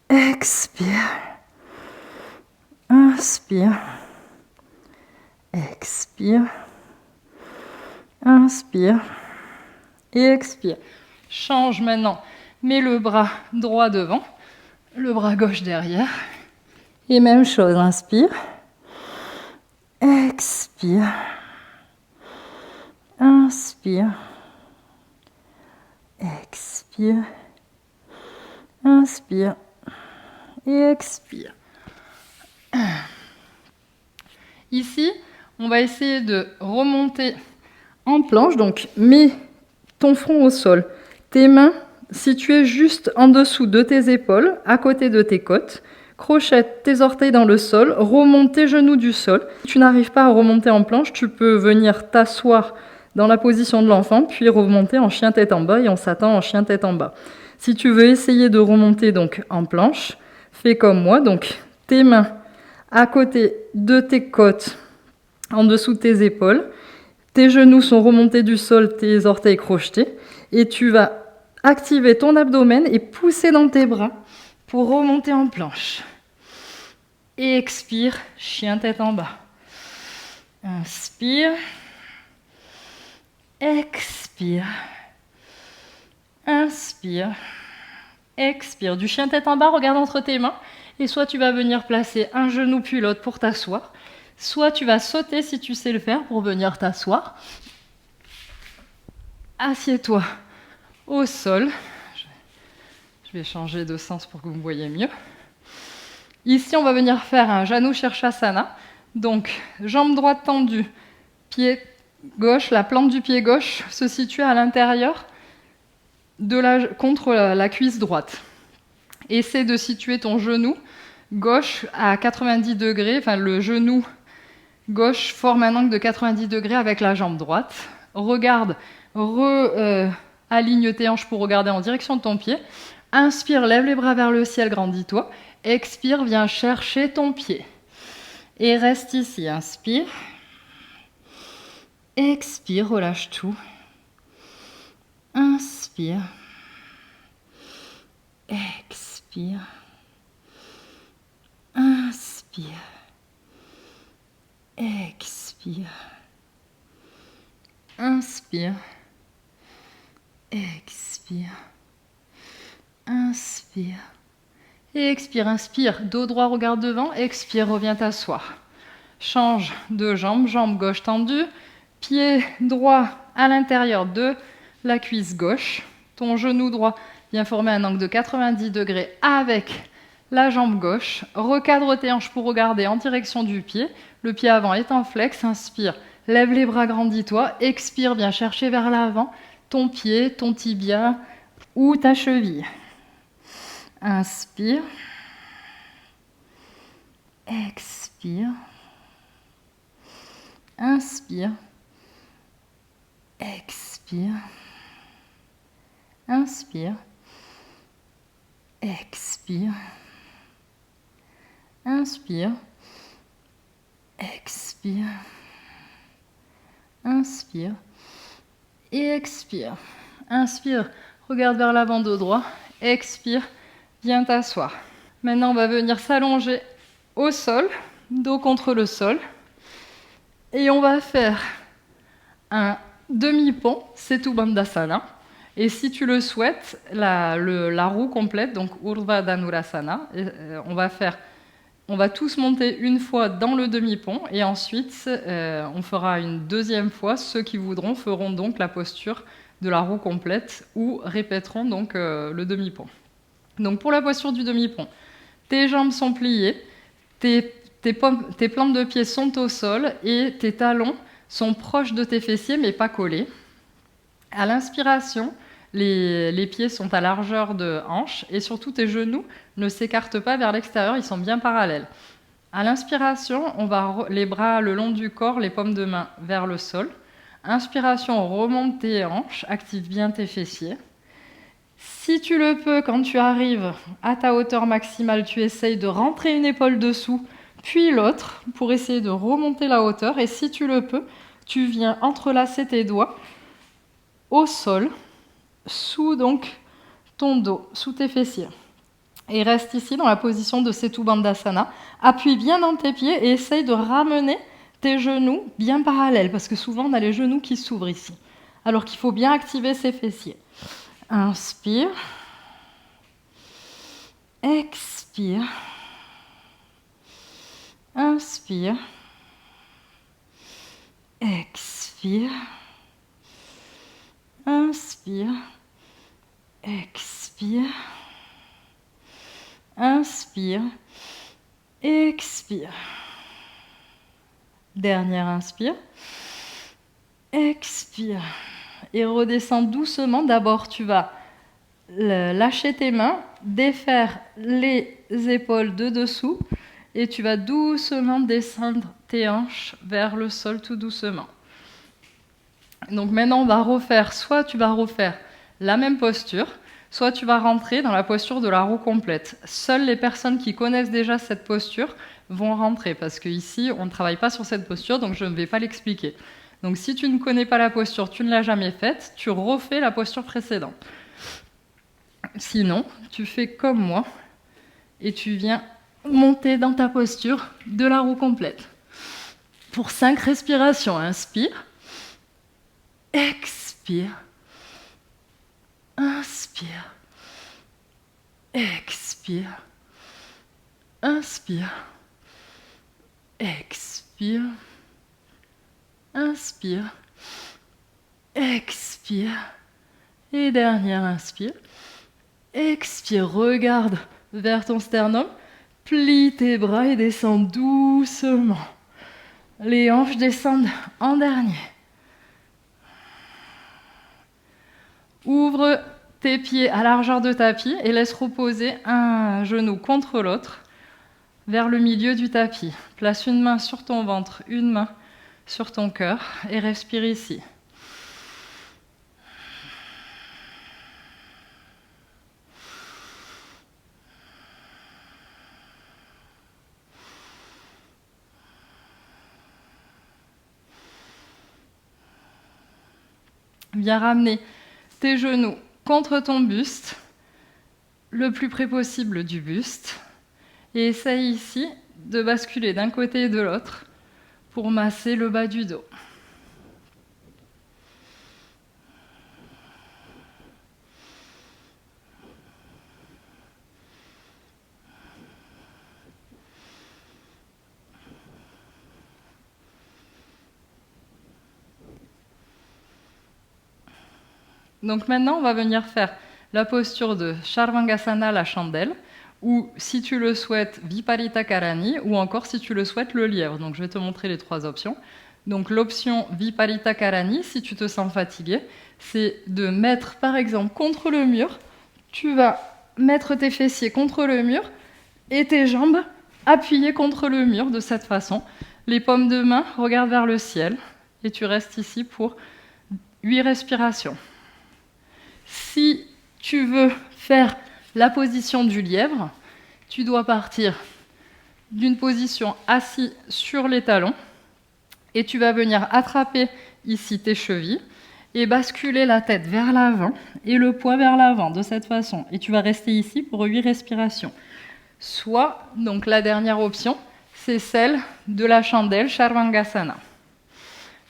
Expire. Inspire. Expire. Inspire. Et expire. Change maintenant. Mets le bras droit devant, le bras gauche derrière. Et même chose. Inspire. Expire. Inspire. Expire. Inspire. Et expire. Ici, on va essayer de remonter en planche. Donc, mets ton front au sol. Tes mains situées juste en dessous de tes épaules, à côté de tes côtes. Crochette tes orteils dans le sol. Remonte tes genoux du sol. Si tu n'arrives pas à remonter en planche, tu peux venir t'asseoir dans la position de l'enfant, puis remonter en chien tête en bas et on s'attend en chien tête en bas. Si tu veux essayer de remonter donc en planche, fais comme moi. Donc, tes mains à côté de tes côtes, en dessous de tes épaules. Tes genoux sont remontés du sol, tes orteils crochetés. Et tu vas activer ton abdomen et pousser dans tes bras pour remonter en planche. Et expire, chien tête en bas. Inspire. Expire. Inspire. Expire. Du chien tête en bas, regarde entre tes mains. Et soit tu vas venir placer un genou puis l'autre pour t'asseoir. Soit tu vas sauter si tu sais le faire pour venir t'asseoir. Assieds-toi au sol. Je vais changer de sens pour que vous me voyez mieux. Ici, on va venir faire un Janu Shirshasana. Donc, jambe droite tendue, pied gauche, la plante du pied gauche se situe à l'intérieur contre la cuisse droite. Essaie de situer ton genou gauche à 90 degrés, enfin le genou gauche forme un angle de 90 degrés avec la jambe droite. Regarde, aligne tes hanches pour regarder en direction de ton pied. Inspire, lève les bras vers le ciel, grandis-toi. Expire, viens chercher ton pied. Et reste ici, inspire. Expire, relâche tout. Inspire. Expire. Inspire. Expire. Inspire. Expire. Inspire. Et expire. Inspire. Dos droit, regarde devant. Expire, reviens t'asseoir. Change de jambe. Jambe gauche tendue. Pied droit à l'intérieur de la cuisse gauche. Ton genou droit vient former un angle de 90 degrés avec la jambe gauche. Recadre tes hanches pour regarder en direction du pied. Le pied avant est en flex. Inspire. Lève les bras, grandis-toi. Expire, viens chercher vers l'avant ton pied, ton tibia ou ta cheville. Inspire. Expire. Inspire. Expire. Inspire. Expire. Inspire. Expire. Inspire. Et expire. Inspire. regarde vers l'avant dos droit, expire, viens t'asseoir. Maintenant, on va venir s'allonger au sol, dos contre le sol, et on va faire un demi-pont, Setu Bandhasana, et si tu le souhaites, la roue complète, donc Urdhva Dhanurasana, on va tous monter une fois dans le demi-pont, et ensuite on fera une deuxième fois. Ceux qui voudront feront donc la posture de la roue complète ou répéteront donc le demi-pont. Donc pour la posture du demi-pont, tes jambes sont pliées, tes plantes de pied sont au sol et tes talons sont proches de tes fessiers mais pas collés. À l'inspiration, les pieds sont à largeur de hanche et surtout tes genoux ne s'écartent pas vers l'extérieur, ils sont bien parallèles. À l'inspiration, on va les bras le long du corps, les paumes de main vers le sol. Inspiration, remonte tes hanches, active bien tes fessiers. Si tu le peux, quand tu arrives à ta hauteur maximale, tu essayes de rentrer une épaule dessous, puis l'autre, pour essayer de remonter la hauteur. Et si tu le peux, tu viens entrelacer tes doigts au sol, sous donc ton dos, sous tes fessiers. Et reste ici dans la position de Setu Bandhasana. Appuie bien dans tes pieds et essaye de ramener tes genoux bien parallèles, parce que souvent on a les genoux qui s'ouvrent ici, alors qu'il faut bien activer ses fessiers. Inspire, expire, inspire, expire, inspire, expire, inspire, expire. Dernière inspire, expire. Et redescends doucement. D'abord, tu vas lâcher tes mains, défaire les épaules de dessous et tu vas doucement descendre tes hanches vers le sol tout doucement. Donc maintenant, on va refaire, soit tu vas refaire la même posture, soit tu vas rentrer dans la posture de la roue complète. Seules les personnes qui connaissent déjà cette posture vont rentrer, parce qu'ici, on ne travaille pas sur cette posture, donc je ne vais pas l'expliquer. Donc si tu ne connais pas la posture, tu ne l'as jamais faite, tu refais la posture précédente. Sinon, tu fais comme moi, et tu viens monter dans ta posture de la roue complète. Pour 5 respirations, inspire, expire, inspire, expire, inspire, expire, inspire, expire, et dernière inspire, expire, regarde vers ton sternum, plie tes bras et descends doucement. Les hanches descendent en dernier. Ouvre tes pieds à largeur de tapis et laisse reposer un genou contre l'autre vers le milieu du tapis. Place une main sur ton ventre, une main sur ton cœur et respire ici. Viens ramener tes genoux contre ton buste, le plus près possible du buste, et essaye ici de basculer d'un côté et de l'autre pour masser le bas du dos. Donc maintenant, on va venir faire la posture de Charvangasana, la chandelle, ou si tu le souhaites, Viparita Karani, ou encore si tu le souhaites, le lièvre. Donc je vais te montrer les 3 options. Donc l'option Viparita Karani, si tu te sens fatigué, c'est de mettre par exemple contre le mur, tu vas mettre tes fessiers contre le mur et tes jambes appuyées contre le mur de cette façon. Les paumes de main regardent vers le ciel et tu restes ici pour 8 respirations. Si tu veux faire la position du lièvre, tu dois partir d'une position assis sur les talons et tu vas venir attraper ici tes chevilles et basculer la tête vers l'avant et le poids vers l'avant de cette façon. Et tu vas rester ici pour 8 respirations. Soit, donc la dernière option, c'est celle de la chandelle, Charvangasana.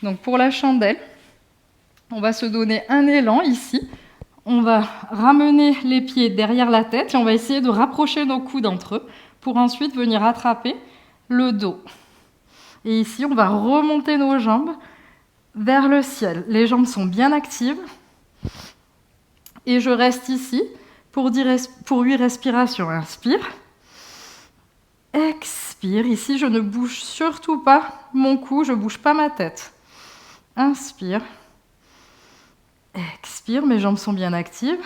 Donc pour la chandelle, on va se donner un élan ici. On va ramener les pieds derrière la tête et on va essayer de rapprocher nos coudes entre eux pour ensuite venir attraper le dos. Et ici, on va remonter nos jambes vers le ciel. Les jambes sont bien actives. Et je reste ici pour 8 respirations. Inspire. Expire. Ici, je ne bouge surtout pas mon cou, je ne bouge pas ma tête. Inspire. Expire, mes jambes sont bien actives.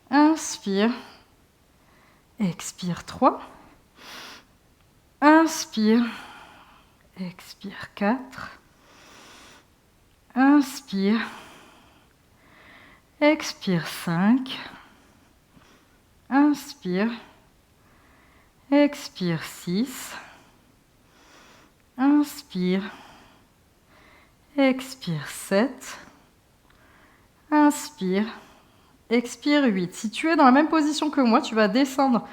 Inspire. Expire 3. Inspire. Expire 4. Inspire. Expire 5. Inspire. Expire 6. Inspire. Expire 7. Inspire. Expire 8. Si tu es dans la même position que moi, tu vas descendre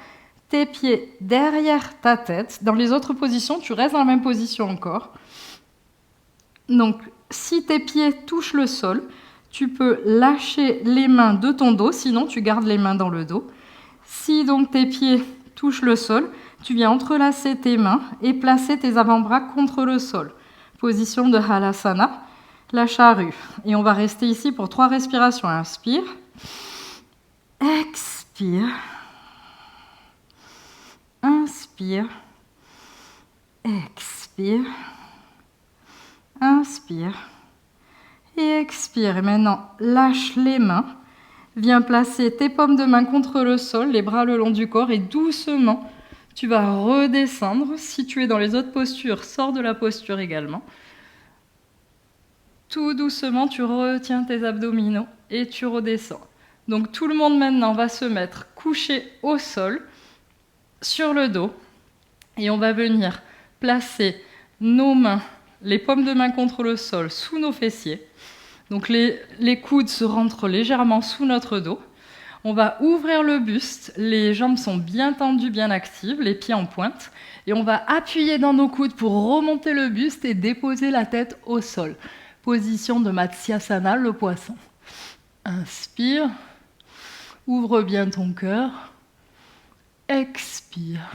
tes pieds derrière ta tête. Dans les autres positions, tu restes dans la même position encore. Donc, si tes pieds touchent le sol, tu peux lâcher les mains de ton dos, sinon tu gardes les mains dans le dos. Si donc tes pieds touchent le sol, tu viens entrelacer tes mains et placer tes avant-bras contre le sol. Position de Halasana, la charrue. Et on va rester ici pour 3 respirations. Inspire. Expire. Inspire. Expire. Inspire. Et expire. Et maintenant, lâche les mains. Viens placer tes paumes de main contre le sol, les bras le long du corps et doucement, tu vas redescendre. Si tu es dans les autres postures, sors de la posture également. Tout doucement, tu retiens tes abdominaux et tu redescends. Donc tout le monde maintenant va se mettre couché au sol, sur le dos. Et on va venir placer nos mains, les paumes de main contre le sol, sous nos fessiers. Donc les coudes se rentrent légèrement sous notre dos. On va ouvrir le buste, les jambes sont bien tendues, bien actives, les pieds en pointe. Et on va appuyer dans nos coudes pour remonter le buste et déposer la tête au sol. Position de Matsyasana, le poisson. Inspire, ouvre bien ton cœur. Expire.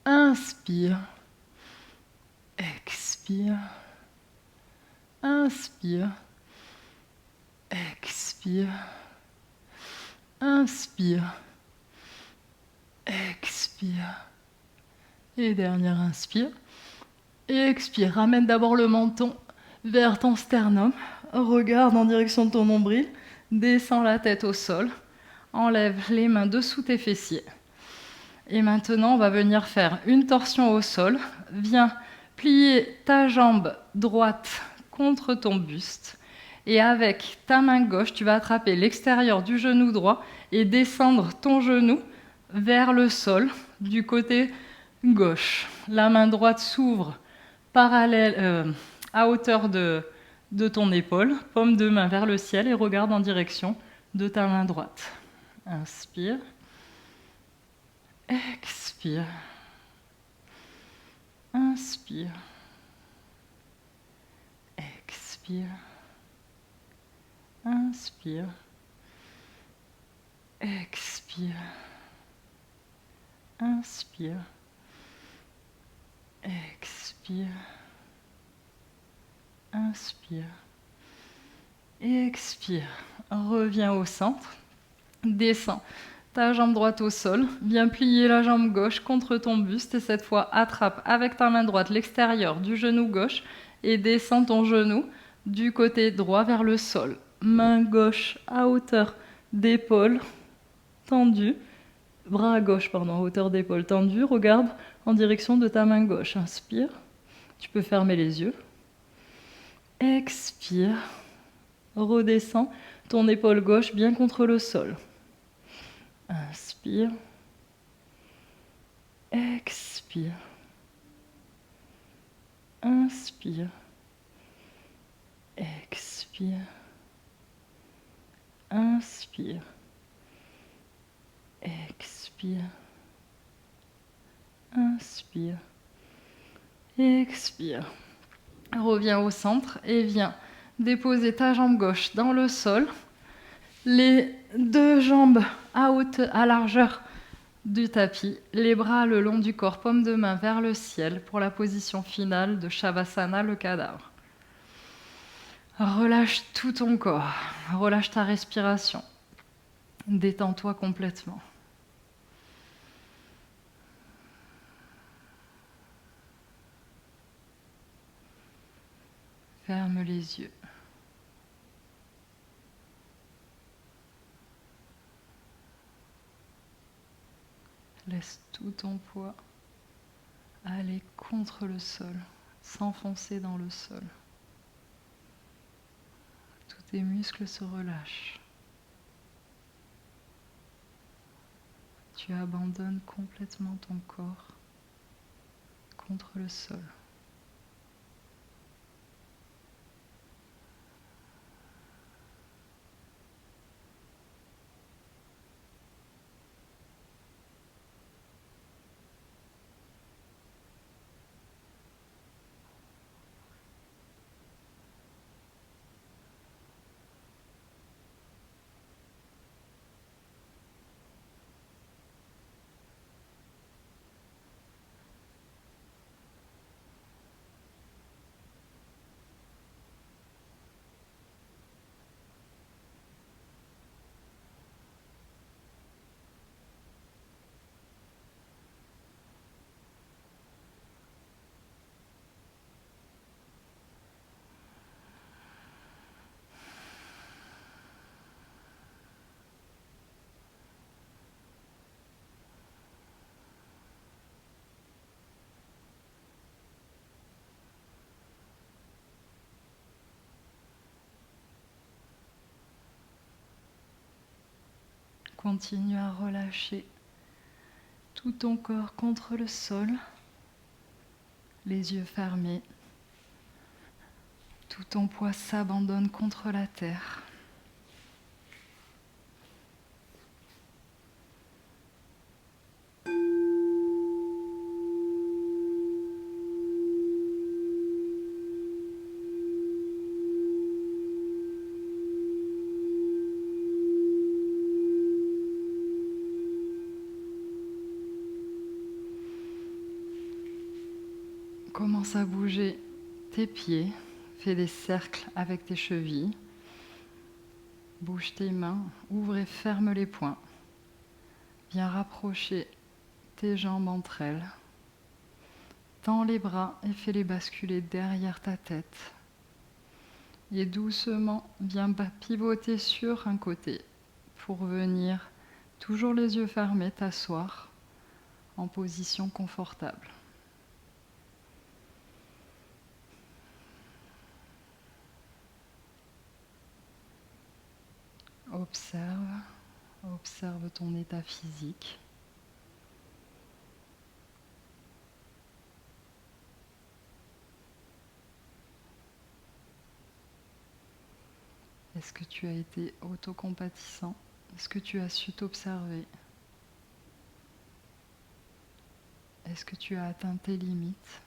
Inspire. Expire. Inspire. Expire. Inspire. Expire. Et dernière inspire. Et expire. Ramène d'abord le menton vers ton sternum. Regarde en direction de ton nombril. Descends la tête au sol. Enlève les mains dessous tes fessiers. Et maintenant, on va venir faire une torsion au sol. Viens plier ta jambe droite contre ton buste. Et avec ta main gauche, tu vas attraper l'extérieur du genou droit et descendre ton genou vers le sol du côté gauche. La main droite s'ouvre parallèle, à hauteur de ton épaule, paume de main vers le ciel et regarde en direction de ta main droite. Inspire. Expire. Inspire. Expire. Inspire. Expire. Inspire. Expire. Inspire. Et expire. Reviens au centre. Descends ta jambe droite au sol. Viens plier la jambe gauche contre ton buste. Et cette fois, attrape avec ta main droite l'extérieur du genou gauche et descends ton genou du côté droit vers le sol. Main gauche à hauteur d'épaule tendue. Bras gauche, à hauteur d'épaule tendue. Regarde en direction de ta main gauche. Inspire. Tu peux fermer les yeux. Expire. Redescends ton épaule gauche bien contre le sol. Inspire. Expire. Inspire. expire, inspire, expire, inspire, expire. Reviens au centre et viens déposer ta jambe gauche dans le sol, les deux jambes à largeur du tapis, les bras le long du corps, paume de main vers le ciel pour la position finale de Shavasana, le cadavre. Relâche tout ton corps, relâche ta respiration, détends-toi complètement. Ferme les yeux. Laisse tout ton poids aller contre le sol, s'enfoncer dans le sol. Tous tes muscles se relâchent. Tu abandonnes complètement ton corps contre le sol. Continue à relâcher tout ton corps contre le sol, les yeux fermés. Tout ton poids s'abandonne contre la terre. Commence à bouger tes pieds, fais des cercles avec tes chevilles, bouge tes mains, ouvre et ferme les poings. Viens rapprocher tes jambes entre elles. Tends les bras et fais-les basculer derrière ta tête. Et doucement, viens pivoter sur un côté pour venir, toujours les yeux fermés, t'asseoir en position confortable. Observe ton état physique. Est-ce que tu as été autocompatissant? Est-ce que tu as su t'observer? Est-ce que tu as atteint tes limites?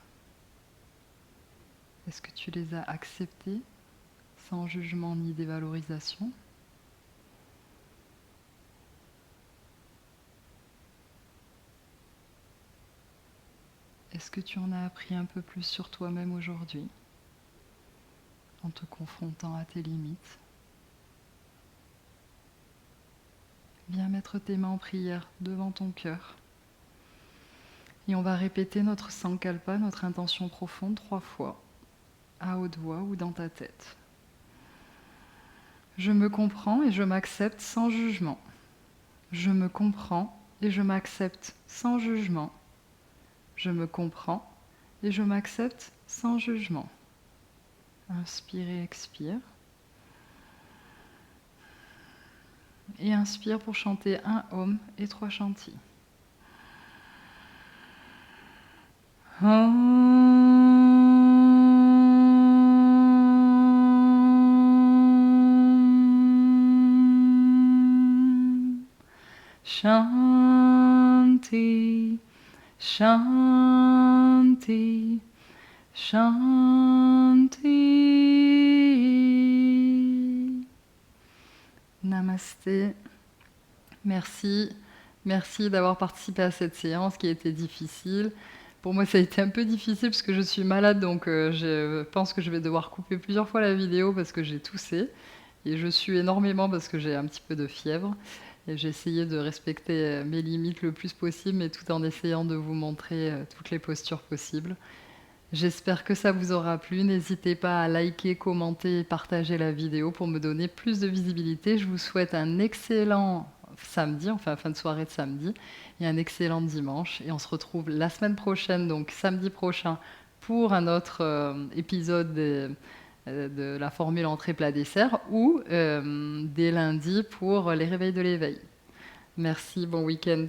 Est-ce que tu les as acceptées sans jugement ni dévalorisation? Est-ce que tu en as appris un peu plus sur toi-même aujourd'hui, en te confrontant à tes limites? Viens mettre tes mains en prière devant ton cœur. Et on va répéter notre Sankalpa, notre intention profonde 3 fois, à haute voix ou dans ta tête. Je me comprends et je m'accepte sans jugement. Je me comprends et je m'accepte sans jugement. Je me comprends et je m'accepte sans jugement. Inspire et expire. Et inspire pour chanter un Om et 3 chantis. Om. Shanti, Shanti, Shanti. Namasté. Merci. Merci d'avoir participé à cette séance qui a été difficile. Pour moi, ça a été un peu difficile parce que je suis malade, donc je pense que je vais devoir couper plusieurs fois la vidéo parce que j'ai toussé. Et je sue énormément parce que j'ai un petit peu de fièvre. Et j'ai essayé de respecter mes limites le plus possible, mais tout en essayant de vous montrer toutes les postures possibles. J'espère que ça vous aura plu. N'hésitez pas à liker, commenter et partager la vidéo pour me donner plus de visibilité. Je vous souhaite un excellent samedi, enfin fin de soirée de samedi, et un excellent dimanche. Et on se retrouve la semaine prochaine, donc samedi prochain, pour un autre épisode de la formule entrée plat dessert, ou dès lundi pour les réveils de l'éveil. Merci, bon week-end.